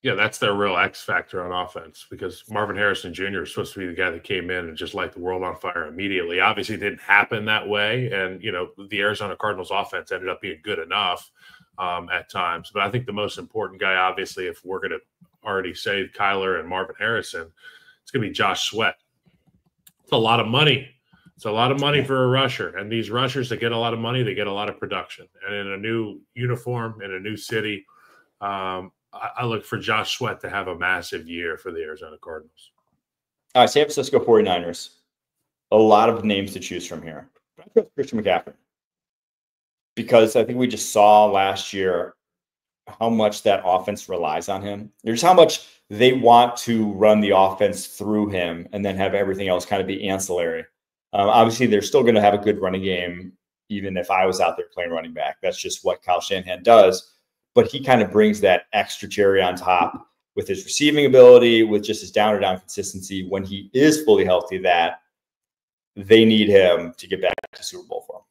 Yeah, that's their real X factor on offense, because Marvin Harrison Jr. is supposed to be the guy that came in and just light the world on fire immediately. Obviously, it didn't happen that way. And, the Arizona Cardinals offense ended up being good enough at times. But I think the most important guy, obviously, if we're going to already say Kyler and Marvin Harrison, it's going to be Josh Sweat. It's a lot of money. It's a lot of money for a rusher. And these rushers that get a lot of money, they get a lot of production. And in a new uniform, in a new city, I look for Josh Sweat to have a massive year for the Arizona Cardinals. All right, San Francisco 49ers. A lot of names to choose from here. I chose Christian McCaffrey, because I think we just saw last year how much that offense relies on him. There's how much they want to run the offense through him and then have everything else kind of be ancillary. Obviously, they're still going to have a good running game, even if I was out there playing running back. That's just what Kyle Shanahan does. But he kind of brings that extra cherry on top with his receiving ability, with just his down-to-down consistency when he is fully healthy, that they need him to get back to Super Bowl for him.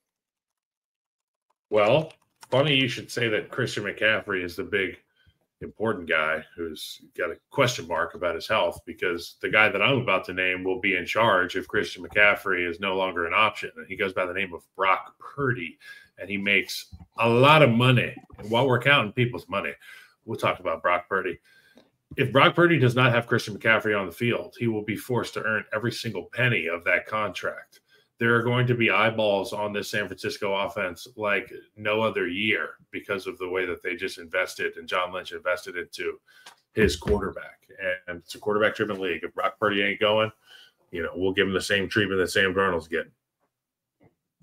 Well, funny you should say that Christian McCaffrey is the big important guy who's got a question mark about his health, because the guy that I'm about to name will be in charge if Christian McCaffrey is no longer an option. And he goes by the name of Brock Purdy, and he makes a lot of money. And while we're counting people's money, we'll talk about Brock Purdy. If Brock Purdy does not have Christian McCaffrey on the field, he will be forced to earn every single penny of that contract. There are going to be eyeballs on this San Francisco offense like no other year because of the way that they just invested, and John Lynch invested into his quarterback. And it's a quarterback-driven league. If Brock Purdy ain't going, we'll give him the same treatment that Sam Darnold's getting.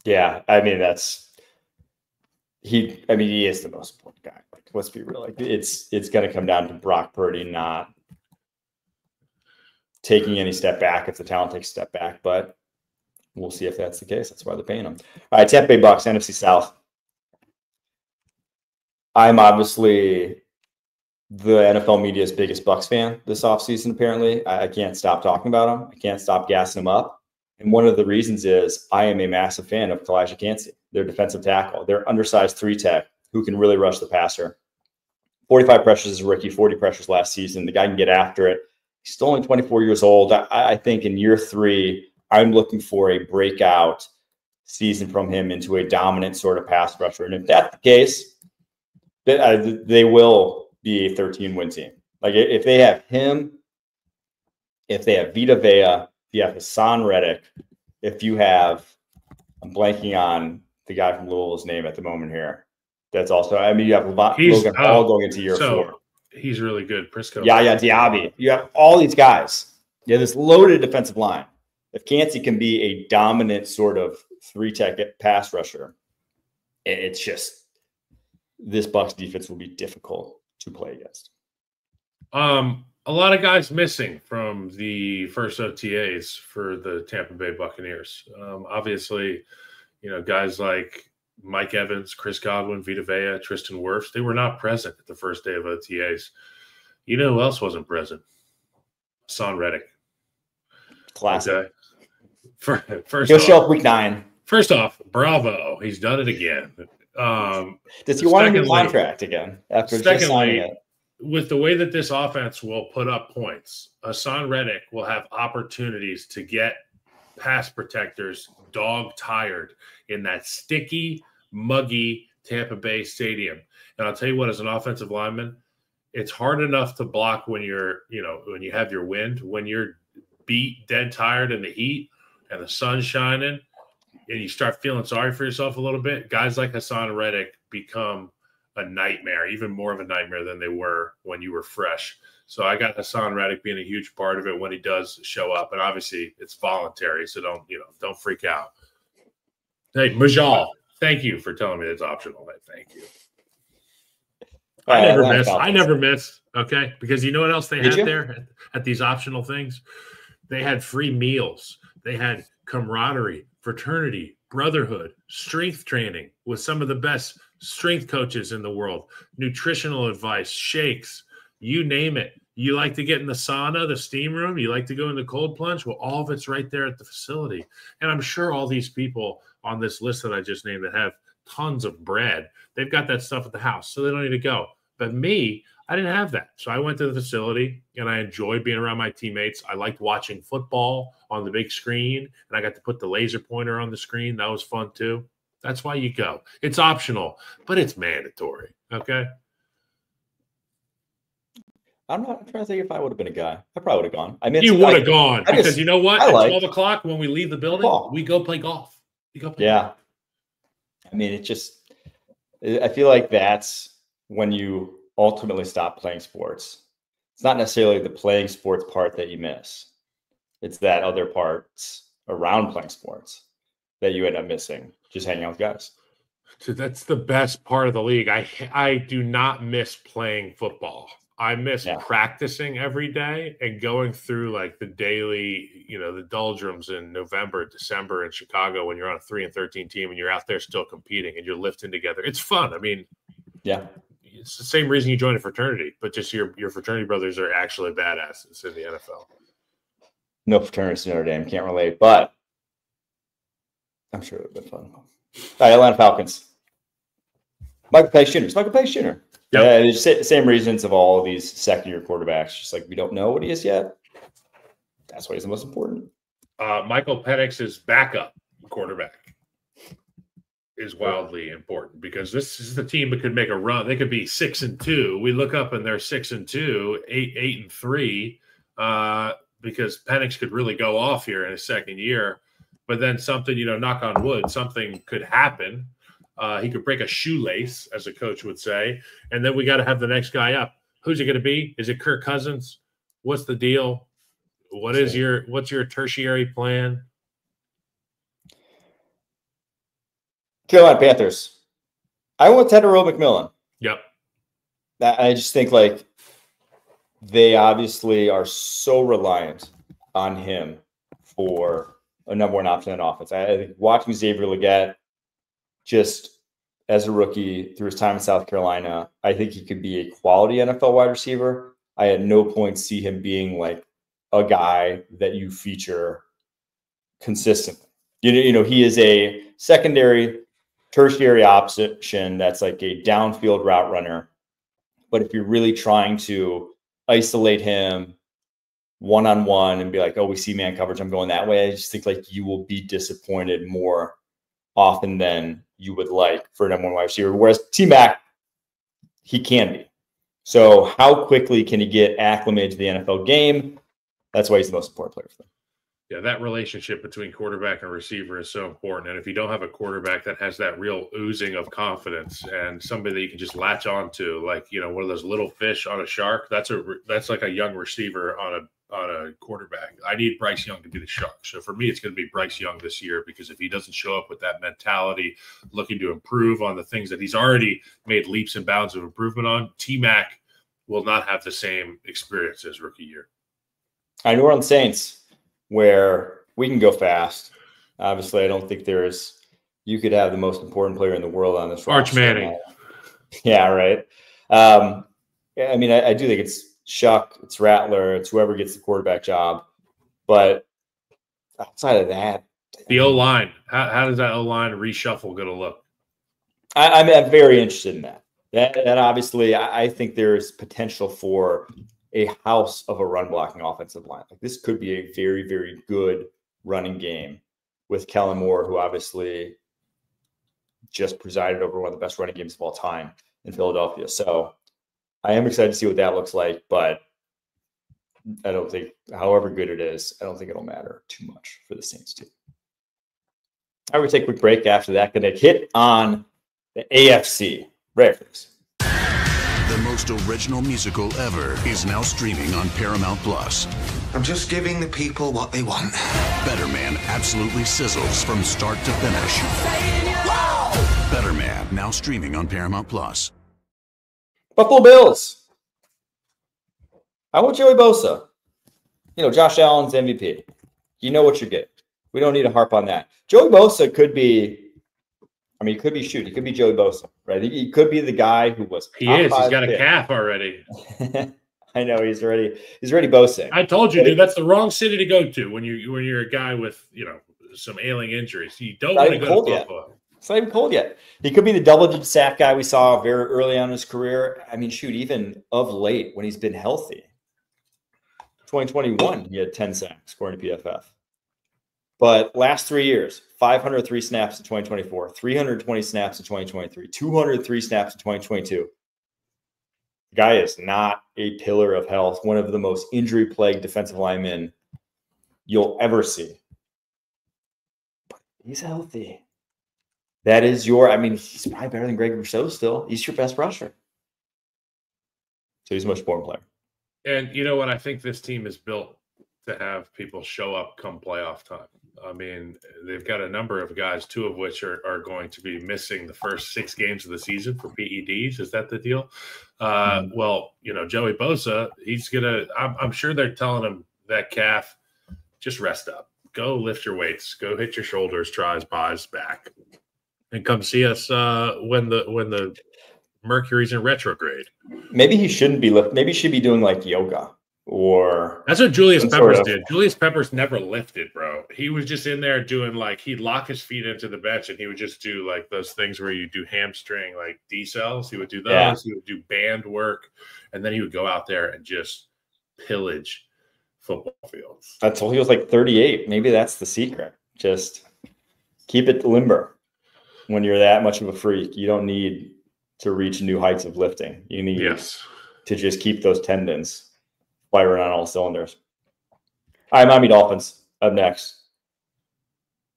Yeah, I mean, he is the most important guy. Like, let's be real. Like, it's going to come down to Brock Purdy not taking any step back if the talent takes a step back, but we'll see if that's the case. That's why they're paying him. All right, Tampa Bay Bucks, NFC South. I'm obviously the NFL media's biggest Bucks fan this offseason, apparently. I can't stop talking about them. I can't stop gassing them up. And one of the reasons is I am a massive fan of Kalijah Kancey, their defensive tackle. They're undersized 3-tech who can really rush the passer. 45 pressures as a rookie, 40 pressures last season. The guy can get after it. He's still only 24 years old. I think in year 3, I'm looking for a breakout season from him into a dominant sort of pass rusher. And if that's the case, they will be a 13-win team. Like, if they have him if they have Vita Vea, if you have Hassan Reddick, if you have, I'm blanking on the guy from Louisville's name at the moment here. That's also, I mean, you have Logan Hall going into year 4. He's really good. Prisco. Yeah, Diaby. You have all these guys. You have this loaded defensive line. If Kancey can be a dominant sort of 3-tech pass rusher, it's just this Bucs defense will be difficult to play against. A lot of guys missing from the first OTAs for the Tampa Bay Buccaneers. Obviously, guys like Mike Evans, Chris Godwin, Vita Vea, Tristan Wirfs, they were not present at the first day of OTAs. You know who else wasn't present? Hassan Reddick. Classic. Okay. First He'll off, show up week 9. First off, bravo. He's done it again. Does he want a new contract again after just signing it? With the way that this offense will put up points, Hassan Reddick will have opportunities to get pass protectors dog tired in that sticky, muggy Tampa Bay stadium. And I'll tell you what, as an offensive lineman, it's hard enough to block when when you have your wind, when you're beat, dead tired in the heat and the sun's shining and you start feeling sorry for yourself a little bit. Guys like Hassan Reddick become a nightmare, even more of a nightmare than they were when you were fresh. So I got Hassan Reddick being a huge part of it when he does show up. And obviously it's voluntary. So don't freak out. Hey, Majal, thank you for telling me it's optional. Thank you. I never miss. Okay. Because you know what else they had there at these optional things? They had free meals. They had camaraderie, fraternity, brotherhood, strength training with some of the best strength coaches in the world, nutritional advice, shakes, you name it. You like to get in the sauna, the steam room, you like to go in the cold plunge. Well, all of it's right there at the facility. And I'm sure all these people on this list that I just named that have tons of bread, they've got that stuff at the house, so they don't need to go. But me, I didn't have that. So I went to the facility and I enjoyed being around my teammates. I liked watching football on the big screen, and I got to put the laser pointer on the screen. That was fun too. That's why you go. It's optional, but it's mandatory. Okay. I'm trying to think if I would have been a guy. I probably would have gone. I mean, you would have gone because you know what? At 12 o'clock when we leave the building, we go play golf. Golf. I mean, I feel like that's when you ultimately stop playing sports. It's not necessarily the playing sports part that you miss. It's that other parts around playing sports that you end up missing, just hanging out with guys. So that's the best part of the league. I do not miss playing football. I miss practicing every day and going through like the daily, the doldrums in November, December in Chicago when you're on a 3-13 team and you're out there still competing and you're lifting together. It's fun. I mean, it's the same reason you join a fraternity, but just your fraternity brothers are actually badasses in the NFL. No fraternities in Notre Dame. Can't relate, but I'm sure it would have been fun. All right, Atlanta Falcons. Michael Penix Jr. Yeah, it's the same reasons of all of these second-year quarterbacks. Just like we don't know what he is yet. That's why he's the most important. Michael Penix's backup quarterback is wildly important because this is the team that could make a run. They could be 6-2. We look up and they're 6-2, 8-3, because Penix could really go off here in his second year. But then something, knock on wood, something could happen. He could break a shoelace, as a coach would say. And then we got to have the next guy up. Who's it going to be? Is it Kirk Cousins? What's the deal? What's your tertiary plan? Carolina Panthers. I went with Tedero McMillan. Yep. I just think like they obviously are so reliant on him for a number one option in offense. I think watching Xavier Legette just as a rookie through his time in South Carolina, I think he could be a quality NFL wide receiver. I at no point see him being like a guy that you feature consistently. He is a secondary, tertiary option that's like a downfield route runner. But if you're really trying to isolate him one-on-one and be like, oh, we see man coverage, I'm going that way, I just think like you will be disappointed more often than you would like for a number one wide receiver. Whereas T-Mac, he can be. So how quickly can he get acclimated to the NFL game? That's why he's the most important player for them. Yeah, that relationship between quarterback and receiver is so important. And if you don't have a quarterback that has that real oozing of confidence and somebody that you can just latch on to, like, you know, one of those little fish on a shark, that's like a young receiver on a quarterback. I need Bryce Young to be the shark. So for me, it's going to be Bryce Young this year, because if he doesn't show up with that mentality, looking to improve on the things that he's already made leaps and bounds of improvement on, T-Mac will not have the same experience as rookie year. New Orleans Saints, where we can go fast. Obviously, I don't think you could have the most important player in the world on this Arch Manning. Yeah, right. I mean, I do think it's Shuck, it's Rattler, it's whoever gets the quarterback job. But outside of that, the O-line, how does that O-line reshuffle going to look? I'm very interested in that. That obviously, I think there's potential for a house of a run blocking offensive line. Like, this could be a very, very good running game with Kellen Moore, who obviously just presided over one of the best running games of all time in Philadelphia. So I am excited to see what that looks like, but I don't think, however good it is, I don't think it'll matter too much for the Saints too. I would take a quick break after that. Going to hit on the AFC. Right for this. The most original musical ever is now streaming on Paramount Plus. I'm just giving the people what they want. Better Man absolutely sizzles from start to finish. Whoa! Better Man, now streaming on Paramount Plus. Buffalo Bills. I want Joey Bosa. You know, Josh Allen's MVP. You know what you're getting. We don't need to harp on that. Joey Bosa could be, he could be Joey Bosa, right? He could be the guy who was. He is. He's got a calf already. I know he's already Bosa. I told you, dude, that's the wrong city to go to when you're a guy with, you know, some ailing injuries. You don't want to go to Buffalo. It's not even cold yet. He could be the double-digit sack guy we saw very early on in his career. I mean, shoot, even of late when he's been healthy. 2021, he had 10 sacks according to PFF. But last 3 years, 503 snaps in 2024, 320 snaps in 2023, 203 snaps in 2022. The guy is not a pillar of health, one of the most injury-plagued defensive linemen you'll ever see. But he's healthy. That is he's probably better than Greg Rousseau still. He's your best rusher. So he's a much more player. And you know what? I think this team is built to have people show up come playoff time. I mean, they've got a number of guys, two of which are going to be missing the first 6 games of the season for PEDs. Is that the deal? Well, you know, Joey Bosa, I'm sure they're telling him that calf, just rest up. Go lift your weights. Go hit your shoulders, tries, buys, back. And come see us when the Mercury's in retrograde. Maybe he shouldn't be lifting. Maybe he should be doing like yoga. Or that's what Julius Peppers did. Julius Peppers never lifted, bro. He was just in there doing he'd lock his feet into the bench and he would just do like those things where you do hamstring like decels. He would do those. Yeah. He would do band work, and then he would go out there and just pillage football fields. Until he was like 38. Maybe that's the secret. Just keep it limber. When you're that much of a freak, you don't need to reach new heights of lifting. You need to just keep those tendons firing on all cylinders. All right, Miami Dolphins up next.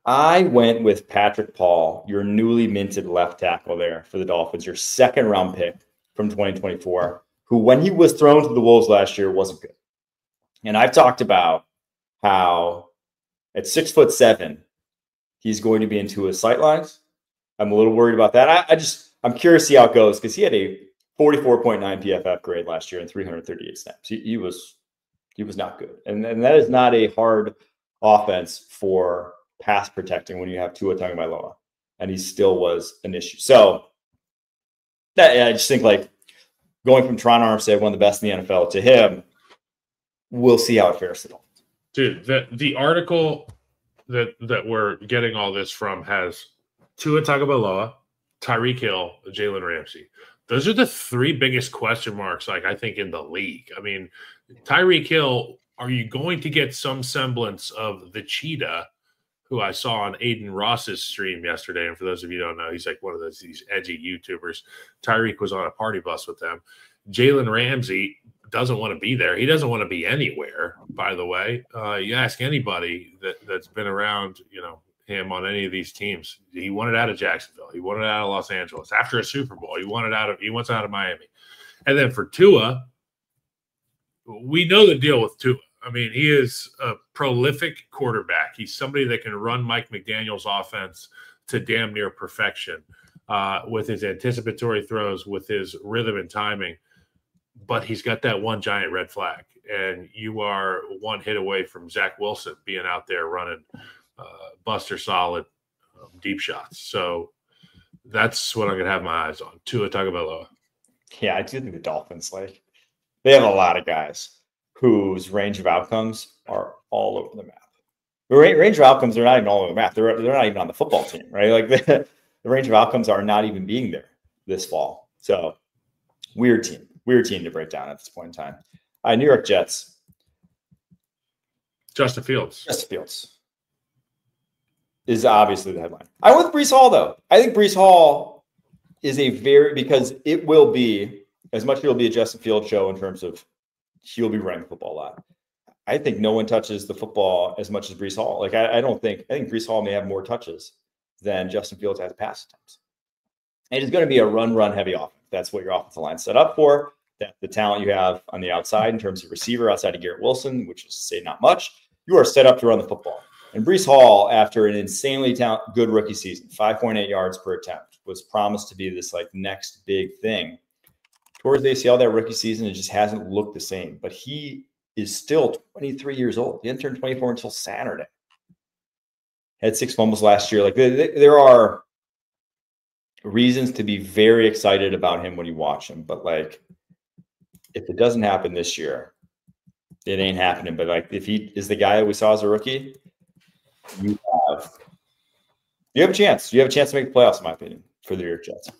I went with Patrick Paul, your newly minted left tackle there for the Dolphins, your second-round pick from 2024, who, when he was thrown to the Wolves last year, wasn't good. And I've talked about how at 6'7", he's going to be into his sightlines. I'm a little worried about that. I'm curious to see how it goes because he had a 44.9 PFF grade last year in 338 snaps. He was not good. And that is not a hard offense for pass protecting when you have Tua Tagovailoa. And he still was an issue. So I just think like going from Toronto Armstead, one of the best in the NFL, to him, we'll see how it fares. Dude, the article that we're getting all this from has Tua Tagovailoa, Tyreek Hill, Jalen Ramsey. Those are the 3 biggest question marks, I think, in the league. I mean, Tyreek Hill, are you going to get some semblance of the cheetah who I saw on Aiden Ross's stream yesterday? And for those of you who don't know, he's like one of these edgy YouTubers. Tyreek was on a party bus with them. Jalen Ramsey, doesn't want to be there. He doesn't want to be anywhere, by the way. You ask anybody that's been around, him on any of these teams. He wanted out of Jacksonville. He wanted out of Los Angeles. After a Super Bowl, he wants out of Miami. And then for Tua, we know the deal with Tua. I mean, he is a prolific quarterback. He's somebody that can run Mike McDaniel's offense to damn near perfection with his anticipatory throws, with his rhythm and timing. But he's got that one giant red flag, and you are one hit away from Zach Wilson being out there running Buster Solid deep shots. So that's what I'm going to have my eyes on. Tua Tagovailoa. Yeah, I do think the Dolphins, they have a lot of guys whose range of outcomes are all over the map. The range of outcomes are not even all over the map. They're not even on the football team, right? The range of outcomes are not even being there this fall. So weird team to break down at this point in time. New York Jets. Justin Fields is obviously the headline. I went with Breece Hall, though. I think Breece Hall is because it will be, as much as it'll be a Justin Fields show in terms of he'll be running the football a lot. I think no one touches the football as much as Breece Hall. I think Breece Hall may have more touches than Justin Fields has pass attempts. And it's going to be a run heavy offense. That's what your offensive line set up for. That the talent you have on the outside in terms of receiver outside of Garrett Wilson, which is to say not much, you are set up to run the football. And Breece Hall, after an insanely good rookie season, 5.8 yards per attempt, was promised to be this next big thing. Towards the ACL, that rookie season, it just hasn't looked the same. But he is still 23 years old. He didn't turn 24 until Saturday. Had 6 fumbles last year. There are reasons to be very excited about him when you watch him. But if it doesn't happen this year, it ain't happening. But if he is the guy that we saw as a rookie, you have a chance. You have a chance to make the playoffs, in my opinion, for the New York Jets.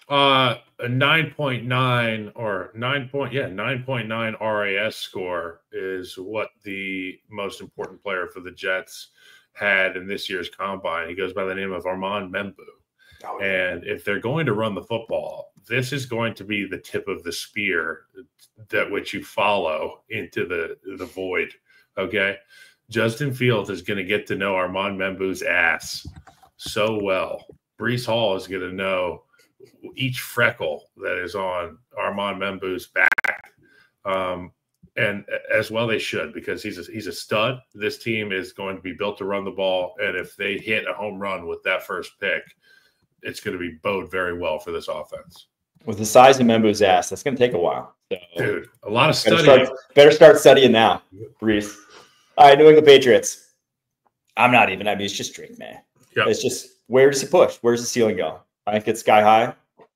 A 9.9 or 9.9 RAS score is what the most important player for the Jets had in this year's combine. He goes by the name of Armand Membu. Oh, yeah. And if they're going to run the football, this is going to be the tip of the spear that which you follow into the void. Okay. Justin Fields is going to get to know Armand Membu's ass so well. Breece Hall is going to know each freckle that is on Armand Membu's back. And as well they should, because he's a stud. This team is going to be built to run the ball. And if they hit a home run with that first pick, it's going to be bode very well for this offense. With the size of Membu's ass, that's going to take a while. So, dude, a lot of studying. Better start studying now, Breece. All right, New England Patriots. It's just Drake May. Yep. It's just, where does he push? Where does the ceiling go? I think it's sky high.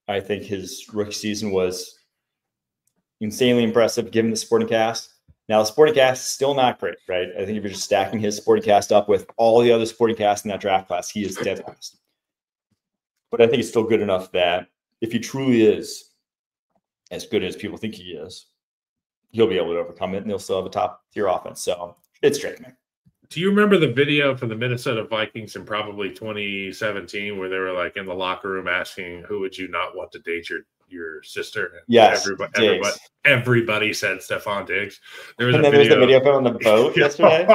I think his rookie season was insanely impressive given the supporting cast. Now, the supporting cast is still not great, right? I think if you're just stacking his supporting cast up with all the other supporting cast in that draft class, he is dead last. But I think it's still good enough that if he truly is as good as people think he is, he'll be able to overcome it, and he'll still have a top-tier offense. So it's Drake May. Do you remember the video from the Minnesota Vikings in probably 2017 where they were in the locker room asking, who would you not want to date your sister? And yes. Everybody said Stephon Diggs. There's the video of him on the boat yesterday.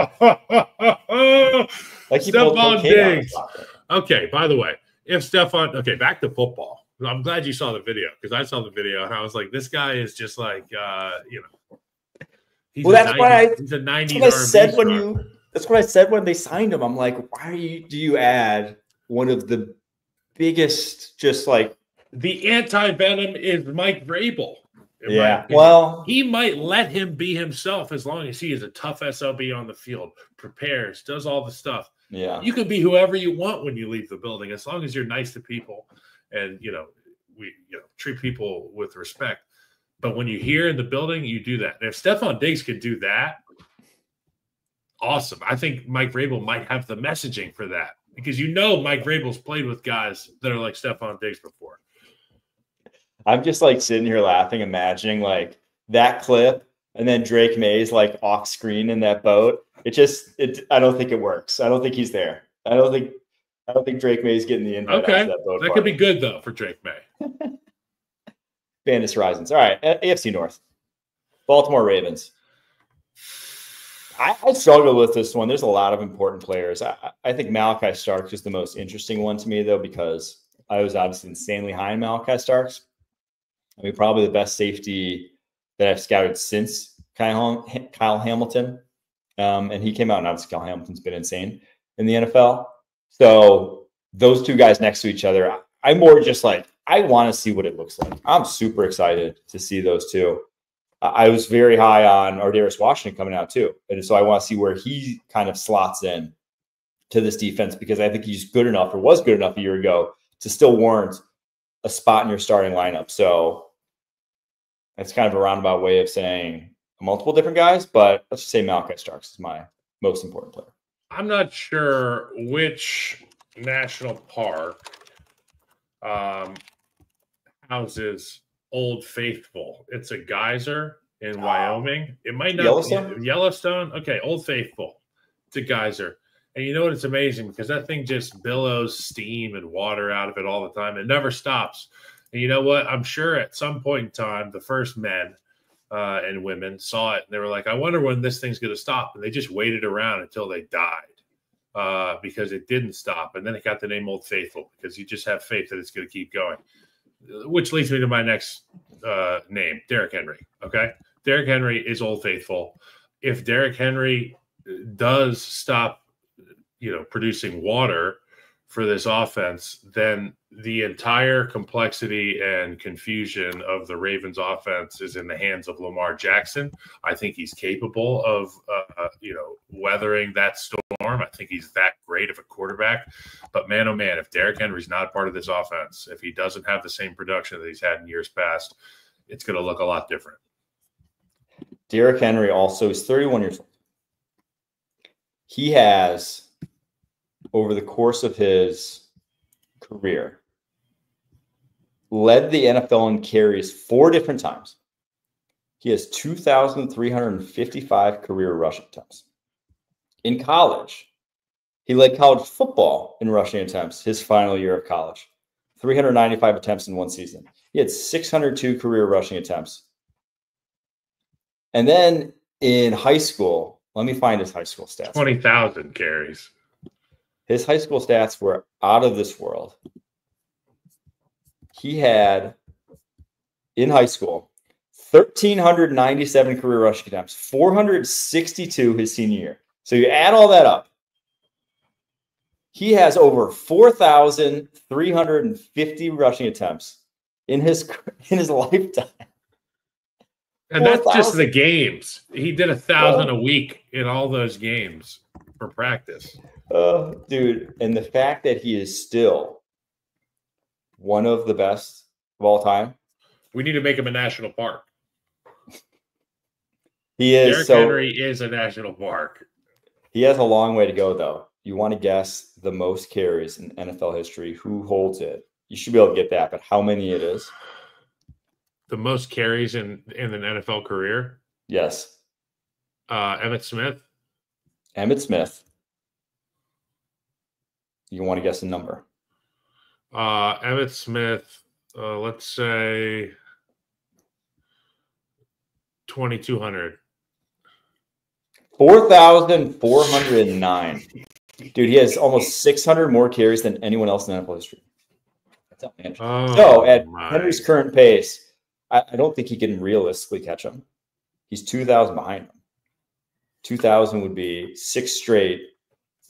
Stephon Diggs. Okay, by the way, back to football. I'm glad you saw the video, because I saw the video and I was like, this guy is just he's a 90s R&B That's what I said when they signed him. I'm like, do you add one of the biggest, the anti-venom is Mike Vrabel. Yeah. Well, he might let him be himself as long as he is a tough SOB on the field, prepares, does all the stuff. Yeah. You can be whoever you want when you leave the building, as long as you're nice to people and, we treat people with respect. But when you're here in the building, you do that. And if Stephon Diggs can do that, awesome. I think Mike Vrabel might have the messaging for that, because Mike Vrabel's played with guys that are like Stephon Diggs before. I'm just sitting here laughing, imagining that clip, and then Drake May's off screen in that boat. I don't think it works. I don't think he's there. I don't think Drake May's getting the invite. Okay, that boat. That could be good though for Drake May. Bandits Horizons. All right, AFC North. Baltimore Ravens. I struggle with this one. There's a lot of important players. I think Malachi Starks is the most interesting one to me, though, because I was obviously insanely high on Malachi Starks. I mean, probably the best safety that I've scouted since Kyle Hamilton. And he came out, and obviously Kyle Hamilton's been insane in the NFL. So those two guys next to each other, I'm more just like, I want to see what it looks like. I'm super excited to see those two. I was very high on Ardarius Washington coming out too. And so I want to see where he kind of slots in to this defense, because I think he's good enough, or was good enough a year ago, to still warrant a spot in your starting lineup. So that's kind of a roundabout way of saying multiple different guys, but let's just say Malachi Starks is my most important player. I'm not sure which national park houses Old Faithful. It's a geyser in Wyoming. It might not Yellowstone? be Yellowstone. Okay, Old Faithful. It's a geyser. And you know what? It's amazing because that thing just billows steam and water out of it all the time. It never stops. And you know what? I'm sure at some point in time, the first men and women saw it and they were like, I wonder when this thing's going to stop. And they just waited around until they died because it didn't stop. And then it got the name Old Faithful because you just have faith that it's going to keep going. Which leads me to my next name, Derrick Henry. Okay. Derrick Henry is Old Faithful. If Derrick Henry does stop, producing water for this offense, then the entire complexity and confusion of the Ravens offense is in the hands of Lamar Jackson. I think he's capable of, weathering that storm. I think he's that great of a quarterback. But man, oh man, if Derrick Henry's not part of this offense, if he doesn't have the same production that he's had in years past, it's going to look a lot different. Derrick Henry also is 31 years old. He has, over the course of his career, led the NFL in carries 4 different times. He has 2,355 career rushing attempts. In college, he led college football in rushing attempts his final year of college. 395 attempts in one season. He had 602 career rushing attempts. And then in high school, let me find his high school stats. 20,000 carries. His high school stats were out of this world. He had, in high school, 1,397 career rushing attempts, 462 his senior year. So you add all that up. He has over 4,350 rushing attempts in his lifetime. And that's just the games. He did 1,000 a week in all those games for practice. Dude, and the fact that he is still one of the best of all time. We need to make him a national park. He is. Derrick Henry is a national park. He has a long way to go, though. You want to guess the most carries in NFL history? Who holds it? You should be able to get that, but how many it is? The most carries in an NFL career? Yes. Emmitt Smith. Emmitt Smith. You want to guess a number? Emmitt Smith, let's say 2,200. 4,409. Dude, he has almost 600 more carries than anyone else in NFL history. That's outlandish. So at Henry's current pace, I don't think he can realistically catch him. He's 2,000 behind him. 2,000 would be 6 straight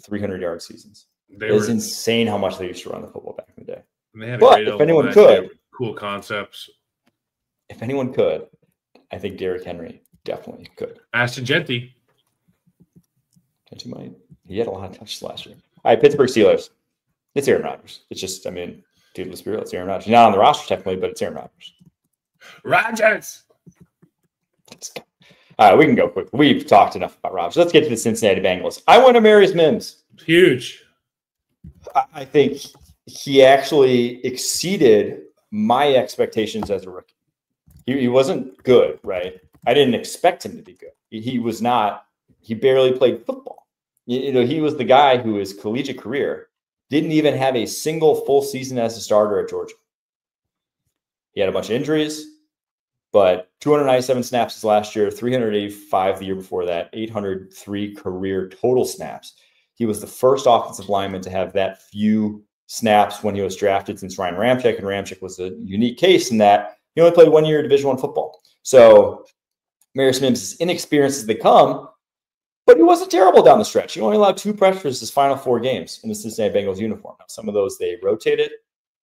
300-yard seasons. It's insane how much they used to run the football back in the day. But if anyone could, cool concepts. If anyone could, I think Derrick Henry definitely could. Ashton Genty. Genty might. He had a lot of touches last year. All right, Pittsburgh Steelers. It's Aaron Rodgers. It's just, dude, let's be real. It's Aaron Rodgers. He's not on the roster technically, but it's Aaron Rodgers. Rodgers. All right, we can go quick. We've talked enough about Rodgers. Let's get to the Cincinnati Bengals. I want Amarius Mims. Huge. I think he actually exceeded my expectations as a rookie. He wasn't good, right? I didn't expect him to be good. He was not. He barely played football. He was the guy who his collegiate career didn't even have a single full season as a starter at Georgia. He had a bunch of injuries, but 297 snaps last year, 385 the year before that, 803 career total snaps. He was the first offensive lineman to have that few snaps when he was drafted since Ryan Ramczyk, and Ramczyk was a unique case in that he only played 1 year of Division I football. So Marius Mims is inexperienced as they come, but he wasn't terrible down the stretch. He only allowed 2 pressures his final 4 games in the Cincinnati Bengals uniform. Now, some of those they rotated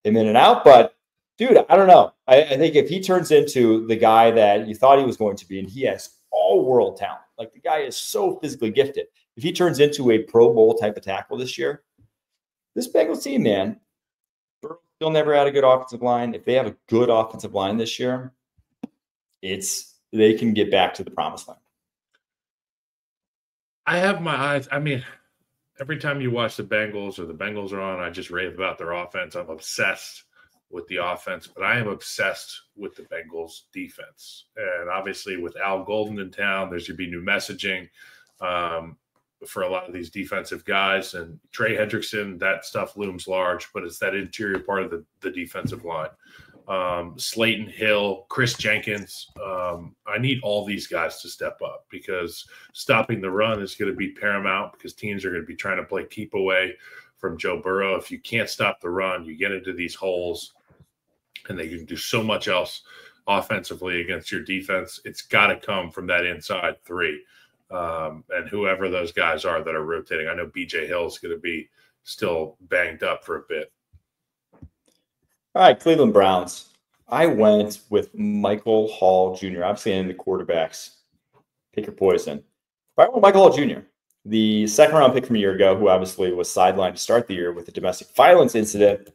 him in and out, but dude, I don't know. I think if he turns into the guy that you thought he was going to be, and he has all world talent, like the guy is so physically gifted. If he turns into a Pro Bowl type of tackle this year, this Bengals team, man, still never had a good offensive line. If they have a good offensive line this year, they can get back to the promised land. I have my eyes. I mean, every time you watch the Bengals or the Bengals are on, I just rave about their offense. I'm obsessed with the offense, but I am obsessed with the Bengals defense. And obviously with Al Golden in town, there's going to be new messaging for a lot of these defensive guys. And Trey Hendrickson, that stuff looms large, but it's that interior part of the defensive line. Slayton Hill, Chris Jenkins. I need all these guys to step up because stopping the run is going to be paramount because teams are going to be trying to play keep away from Joe Burrow. If you can't stop the run, you get into these holes and they can do so much else offensively against your defense. It's got to come from that inside 3. And whoever those guys are that are rotating. I know BJ Hill is going to be still banged up for a bit. All right, Cleveland Browns. I went with Michael Hall Jr. Obviously, in the quarterbacks. Pick your poison. But I went with Michael Hall Jr., the second-round pick from a year ago, who obviously was sidelined to start the year with a domestic violence incident,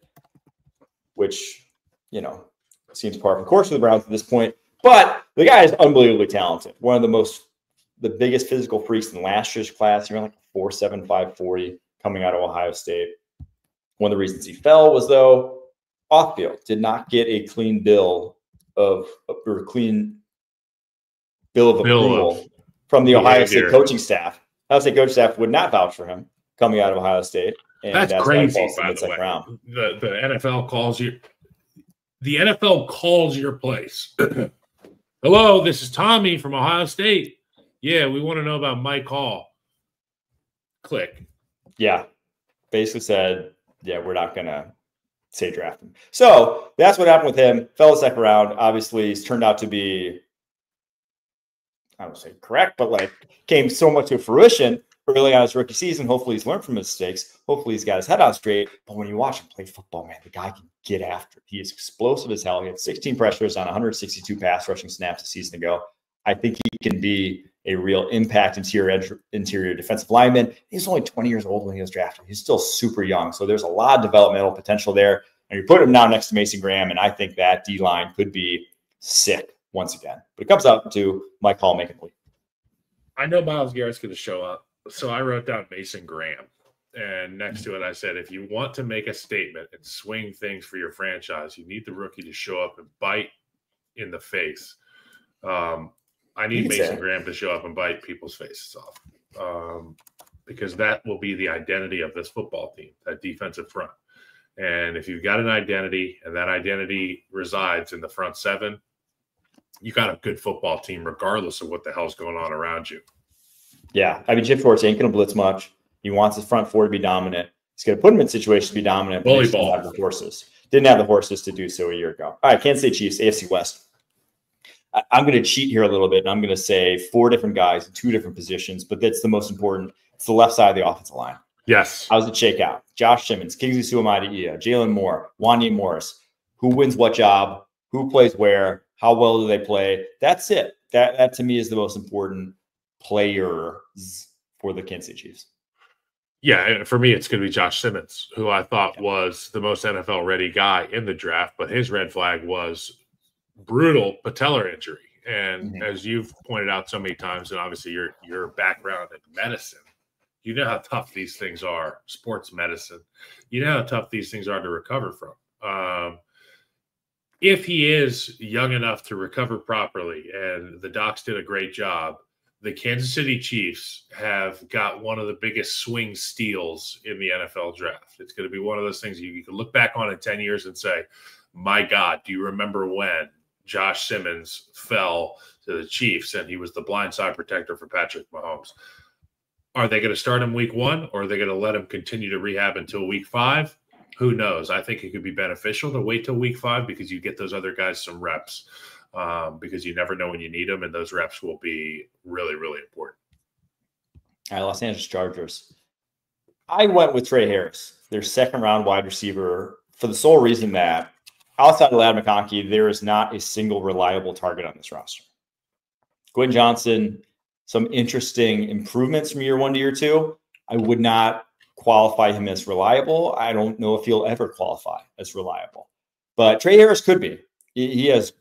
which, seems par for the course for the Browns at this point. But the guy is unbelievably talented. One of the biggest physical freaks in last year's class. You're like 4.7, 5.40 coming out of Ohio State. One of the reasons he fell was, though, off field. Did not get a clean bill of approval from the Ohio State coaching staff. Ohio State coaching staff would not vouch for him coming out of Ohio State. And that's crazy, by the way. Round. The NFL calls you. The NFL calls your place. Hello, this is Tommy from Ohio State. Yeah, we want to know about Mike Hall. Click. Yeah. Basically said, yeah, we're not going to say draft him. So that's what happened with him. Fell the second round. Obviously, he's turned out to be, I don't say correct, but came so much to fruition early on his rookie season. Hopefully he's learned from his mistakes. Hopefully he's got his head on straight. But when you watch him play football, man, the guy can get after it. He is explosive as hell. He had 16 pressures on 162 pass rushing snaps a season ago. I think he can be a real impact interior defensive lineman. He's only 20 years old when he was drafted. He's still super young. So there's a lot of developmental potential there. And you put him now next to Mason Graham, and I think that D-line could be sick once again. But it comes up to Mike Hall making the leap. I know Myles Garrett's going to show up. So I wrote down Mason Graham. And next to it, I said, if you want to make a statement and swing things for your franchise, you need the rookie to show up and bite in the face. I need Mason Graham to show up and bite people's faces off because that will be the identity of this football team, that defensive front. And if you've got an identity and that identity resides in the front 7, you got a good football team regardless of what the hell's going on around you. Yeah. I mean, Chip Schwartz ain't going to blitz much. He wants his front 4 to be dominant. He's going to put him in situations to be dominant. Bully ball. Didn't have the horses to do so a year ago. All right, Kansas City Chiefs, AFC West. I'm going to cheat here a little bit, and I'm going to say 4 different guys in 2 different positions, but that's the most important. It's the left side of the offensive line. Yes. How's it shake out? Josh Simmons, Kingsley Suamadi-Ia, Jalen Moore, Wanya Morris. Who wins what job? Who plays where? How well do they play? That's it. That to me is the most important players for the Kansas City Chiefs. Yeah, for me, it's going to be Josh Simmons, who I thought was the most NFL-ready guy in the draft, but his red flag was brutal patellar injury. And as you've pointed out so many times, and obviously your background in medicine, you know how tough these things are, sports medicine. You know how tough these things are to recover from. If he is young enough to recover properly, and the docs did a great job, the Kansas City Chiefs have got one of the biggest swing steals in the NFL draft. It's going to be one of those things you can look back on in 10 years and say, my God, do you remember when Josh Simmons fell to the Chiefs and he was the blindside protector for Patrick Mahomes. Are they going to start him week 1, or are they going to let him continue to rehab until week 5? Who knows? I think it could be beneficial to wait till week 5 because you get those other guys some reps because you never know when you need them, and those reps will be really, really important. All right, Los Angeles Chargers. I went with Trey Harris, their second-round wide receiver, for the sole reason that outside of Ladd McConkey, there is not a single reliable target on this roster. Quentin Johnson, some interesting improvements from year 1 to year 2. I would not qualify him as reliable. I don't know if he'll ever qualify as reliable. But Trey Harris could be. He has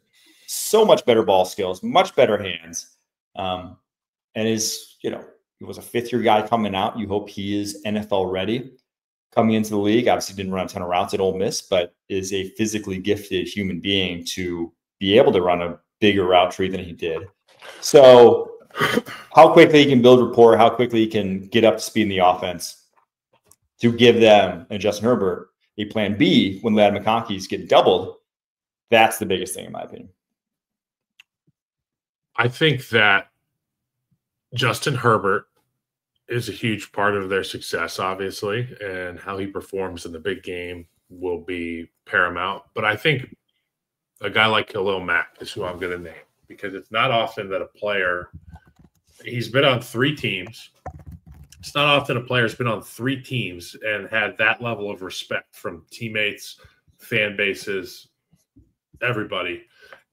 so much better ball skills, much better hands, and is, he was a 5th-year guy coming out. You hope he is NFL ready coming into the league. Obviously didn't run a ton of routes at Ole Miss, but is a physically gifted human being to be able to run a bigger route tree than he did. So how quickly he can build rapport, how quickly he can get up to speed in the offense to give them and Justin Herbert a plan B when Ladd McConkey's getting doubled. That's the biggest thing in my opinion. I think that Justin Herbert is a huge part of their success, obviously, and how he performs in the big game will be paramount. But I think a guy like Khalil Mack is who I'm going to name, because it's not often that a player – he's been on 3 teams. It's not often a player's been on 3 teams and had that level of respect from teammates, fan bases, everybody,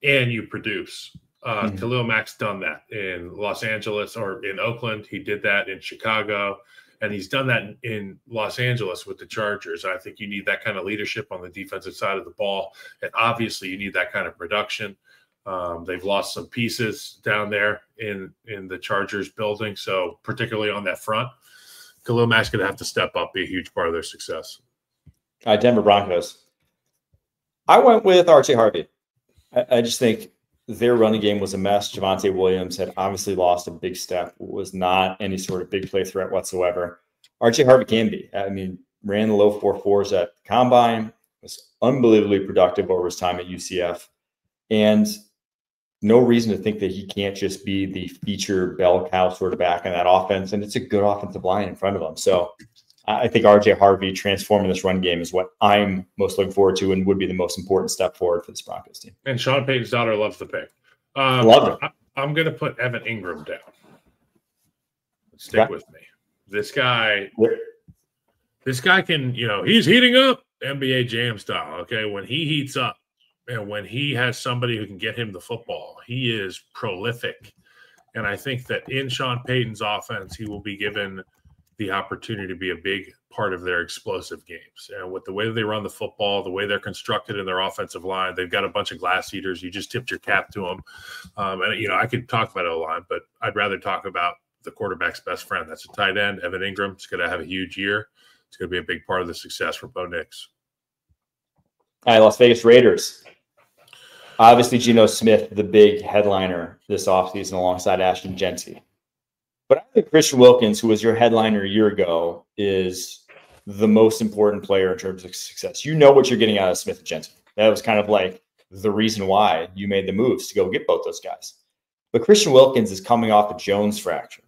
and you produce. Khalil Mack's done that in Los Angeles or in Oakland. He did that in Chicago, and he's done that in Los Angeles with the Chargers. I think you need that kind of leadership on the defensive side of the ball, and obviously you need that kind of production. They've lost some pieces down there in the Chargers building, so particularly on that front, Khalil Mack's going to have to step up, be a huge part of their success. Denver Broncos. I went with R.J. Harvey. I just think their running game was a mess. Javonte Williams had obviously lost a big step, was not any sort of big play threat whatsoever. R.J. Harvey can be. I mean, ran the low 4.4s at Combine, was unbelievably productive over his time at UCF, and no reason to think that he can't just be the feature bell cow sort of back in that offense, and it's a good offensive line in front of him. So I think R.J. Harvey transforming this run game is what I'm most looking forward to and would be the most important step forward for this Broncos team. And Sean Payton's daughter loves the pick. Love it. I'm going to put Evan Ingram down. Stick with me. This guy can, he's heating up NBA Jam style, okay? When he heats up and when he has somebody who can get him the football, he is prolific. And I think that in Sean Payton's offense, he will be given the opportunity to be a big part of their explosive games. And with the way that they run the football, the way they're constructed in their offensive line, they've got a bunch of glass eaters. You just tipped your cap to them. And I could talk about O-line, but I'd rather talk about the quarterback's best friend. That's a tight end, Evan Ingram. It's going to have a huge year. It's going to be a big part of the success for Bo Nix. All right, Las Vegas Raiders. Obviously, Geno Smith, the big headliner this offseason alongside Ashton Genty. But I think Christian Wilkins, who was your headliner a year ago, is the most important player in terms of success. You know what you're getting out of Smith and Genty. That was kind of like the reason why you made the moves to go get both those guys. But Christian Wilkins is coming off a Jones fracture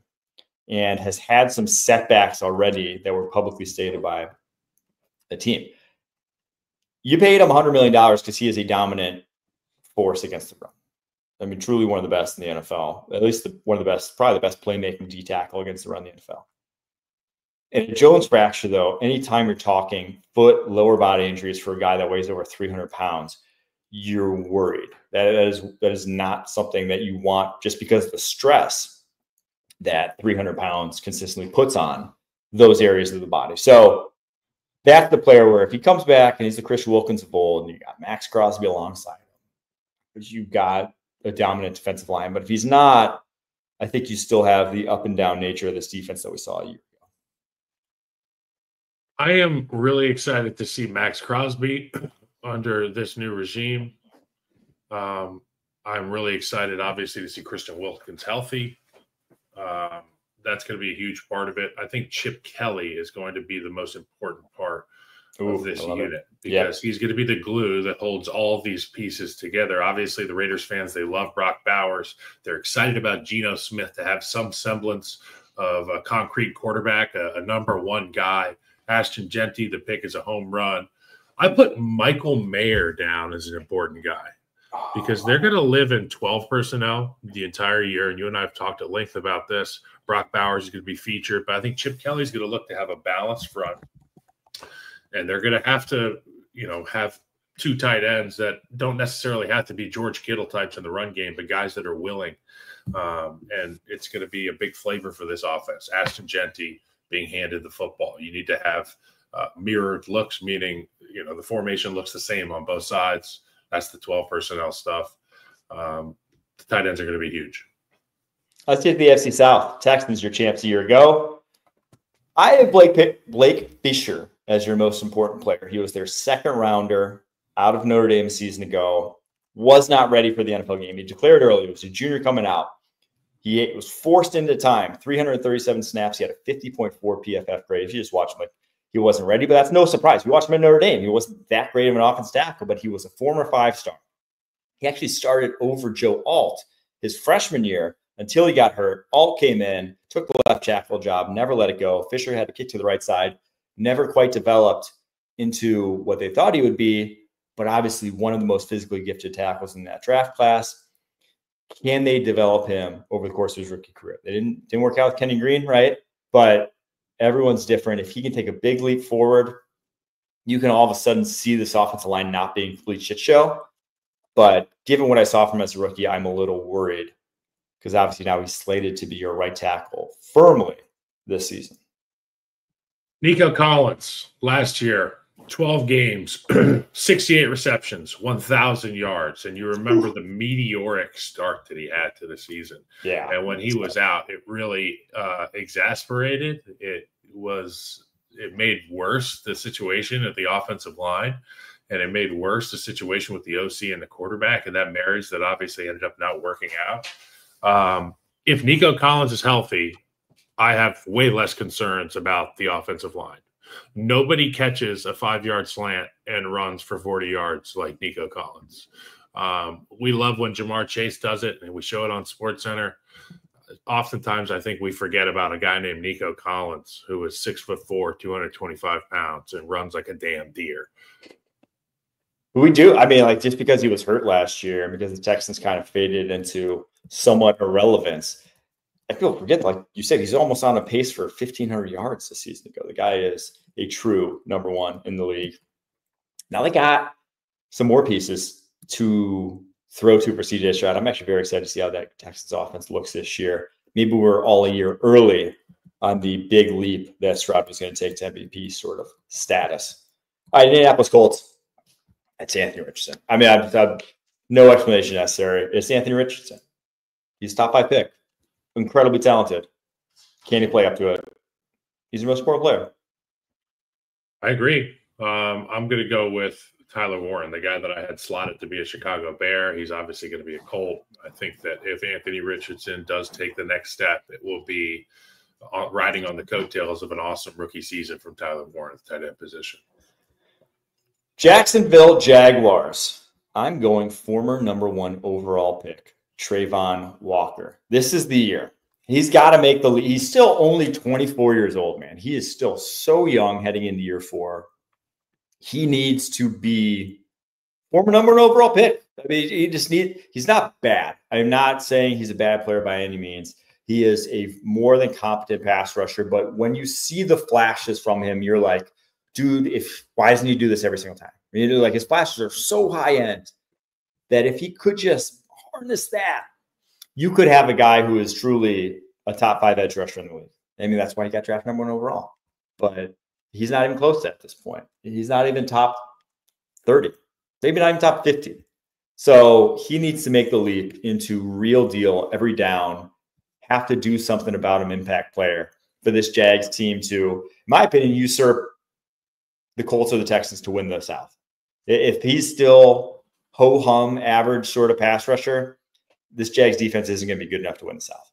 and has had some setbacks already that were publicly stated by the team. You paid him $100 million because he is a dominant force against the run. I mean, truly one of the best in the NFL, at least one of the best, probably the best playmaking D tackle against the run in the NFL. And a Jones fracture, though, anytime you're talking foot, lower body injuries for a guy that weighs over 300 pounds, you're worried. That is not something that you want just because of the stress that 300 pounds consistently puts on those areas of the body. So that's the player where if he comes back and he's the Christian Wilkins of old, and you got Max Crosby alongside him, because you've got a dominant defensive line. But if he's not, I think you still have the up and down nature of this defense that we saw a year ago. I am really excited to see Max Crosby under this new regime. I'm really excited, obviously, to see Christian Wilkins healthy. That's going to be a huge part of it. I think Chip Kelly is going to be the most important part of this unit, because he's going to be the glue that holds all these pieces together. Obviously, the Raiders fans, they love Brock Bowers. They're excited about Geno Smith to have some semblance of a concrete quarterback, a number one guy. Ashton Genty, the pick, is a home run. I put Michael Mayer down as an important guy because they're going to live in 12 personnel the entire year. And you and I have talked at length about this. Brock Bowers is going to be featured, but I think Chip Kelly's going to look to have a balanced front. And they're going to have to, have two tight ends that don't necessarily have to be George Kittle types in the run game, but guys that are willing. And it's going to be a big flavor for this offense. Ashton Genty being handed the football. You need to have mirrored looks, meaning, the formation looks the same on both sides. That's the 12 personnel stuff. The tight ends are going to be huge. Let's take the AFC South. Texans, your champs a year ago. I have Blake Fisher as your most important player. He was their second rounder out of Notre Dame a season ago. Was not ready for the NFL game. He declared early. He was a junior coming out. He was forced into time. 337 snaps. He had a 50.4 PFF grade. If you just watch him, he wasn't ready, but that's no surprise. We watched him at Notre Dame. He wasn't that great of an offensive tackle, but he was a former 5-star. He actually started over Joe Alt his freshman year until he got hurt. Alt came in, took the left tackle job, never let it go. Fisher had to kick to the right side, never quite developed into what they thought he would be, but obviously one of the most physically gifted tackles in that draft class. Can they develop him over the course of his rookie career? They didn't work out with Kenny Green, right? But everyone's different. If he can take a big leap forward, you can all of a sudden see this offensive line not being a complete shit show. But given what I saw from him as a rookie, I'm a little worried because obviously now he's slated to be your right tackle firmly this season. Nico Collins, last year, 12 games, 68 receptions, 1,000 yards. And you remember the meteoric start that he had to the season. Yeah. And when he was out, it really exasperated. It made worse the situation at the offensive line. And it made worse the situation with the OC and the quarterback and that marriage that obviously ended up not working out. If Nico Collins is healthy, I have way less concerns about the offensive line. Nobody catches a 5-yard slant and runs for 40 yards like Nico Collins. We love when Jamar Chase does it, and we show it on SportsCenter. Oftentimes, I think we forget about a guy named Nico Collins, who is 6'4", 225 pounds, and runs like a damn deer. We do. I mean, just because he was hurt last year and because the Texans kind of faded into somewhat irrelevance, I forget, like you said, he's almost on a pace for 1,500 yards this season ago. The guy is a true number one in the league. Now they got some more pieces to throw to for CJ Stroud. I'm actually very excited to see how that Texans offense looks this year. Maybe we're all a year early on the big leap that Stroud was going to take to MVP sort of status. All right, Indianapolis Colts. It's Anthony Richardson. I mean, I've no explanation necessary. It's Anthony Richardson. He's a top 5 pick. Incredibly talented. Can he play up to it? He's the most important player. I agree. I'm going to go with Tyler Warren, the guy that I had slotted to be a Chicago Bear. He's obviously going to be a Colt. I think that if Anthony Richardson does take the next step, it will be riding on the coattails of an awesome rookie season from Tyler Warren at the tight end position. Jacksonville Jaguars. I'm going former number 1 overall pick, Trayvon Walker. This is the year. He's got to make the leap. He's still only 24 years old, man. He is still so young heading into year 4. He needs to be former number 1 overall pick. I mean, he's not bad. I'm not saying he's a bad player by any means. He is a more than competent pass rusher. But when you see the flashes from him, you're like, dude, why doesn't he do this every single time? You know, his flashes are so high end that if he could just harness that, you could have a guy who is truly a top 5 edge rusher in the league. I mean, that's why he got drafted number 1 overall. But he's not even close at this point. He's not even top 30, maybe not even top 50. So he needs to make the leap into real deal every down, have to do something about him, impact player, for this Jags team to, in my opinion, usurp the Colts or the Texans to win the South. If he's still ho-hum, average sort of pass rusher, this Jags defense isn't going to be good enough to win the South.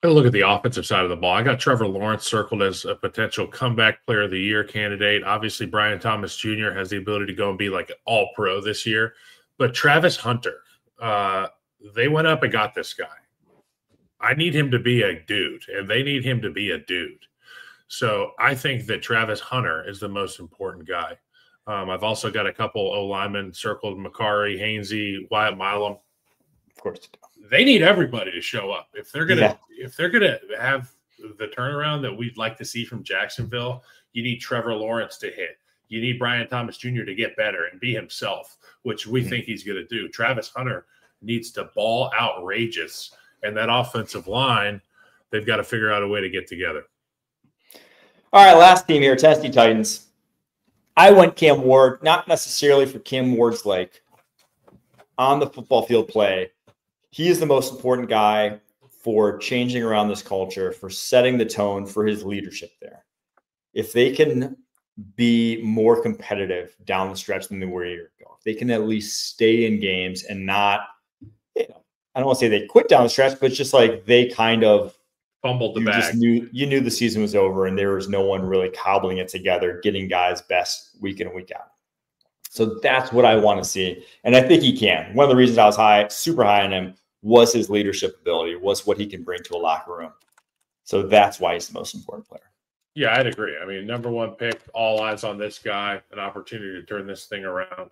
Look at the offensive side of the ball. I got Trevor Lawrence circled as a potential comeback player of the year candidate. Obviously, Brian Thomas Jr. has the ability to go and be like an all-pro this year. But Travis Hunter, they went up and got this guy. I need him to be a dude, and they need him to be a dude. So I think that Travis Hunter is the most important guy. I've also got a couple O-linemen circled: Macari, Hainsey, Wyatt Milam. Of course. They need everybody to show up. If they're gonna have the turnaround that we'd like to see from Jacksonville, you need Trevor Lawrence to hit. You need Brian Thomas Jr. to get better and be himself, which we think he's going to do. Travis Hunter needs to ball outrageous, and that offensive line, they've got to figure out a way to get together. All right, last team here, Tennessee Titans. I went Cam Ward, not necessarily for Cam Ward's like on the football field play. He is the most important guy for changing around this culture, for setting the tone for his leadership there. If they can be more competitive down the stretch than they were a year ago, if they can at least stay in games and not, I don't want to say they quit down the stretch, but it's just like they kind of fumbled the bag. You knew the season was over and there was no one really cobbling it together, getting guys best week in and week out. So that's what I want to see. And I think he can. One of the reasons I was super high on him was his leadership ability, was what he can bring to a locker room. So that's why he's the most important player. Yeah, I'd agree. I mean, number one pick, all eyes on this guy, an opportunity to turn this thing around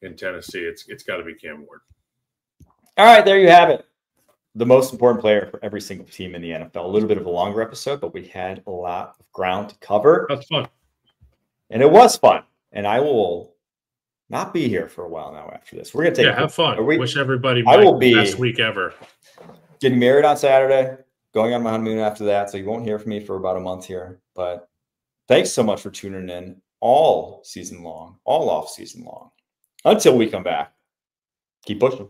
in Tennessee. It's got to be Cam Ward. All right, there you have it. The most important player for every single team in the NFL. A little bit of a longer episode, but we had a lot of ground to cover. That's fun. And it was fun. And I will not be here for a while now after this. We're going to take have fun. Wish everybody the best week ever. Getting married on Saturday, going on my honeymoon after that. So you won't hear from me for about a month here. But thanks so much for tuning in all season long, all off season long. Until we come back, keep pushing.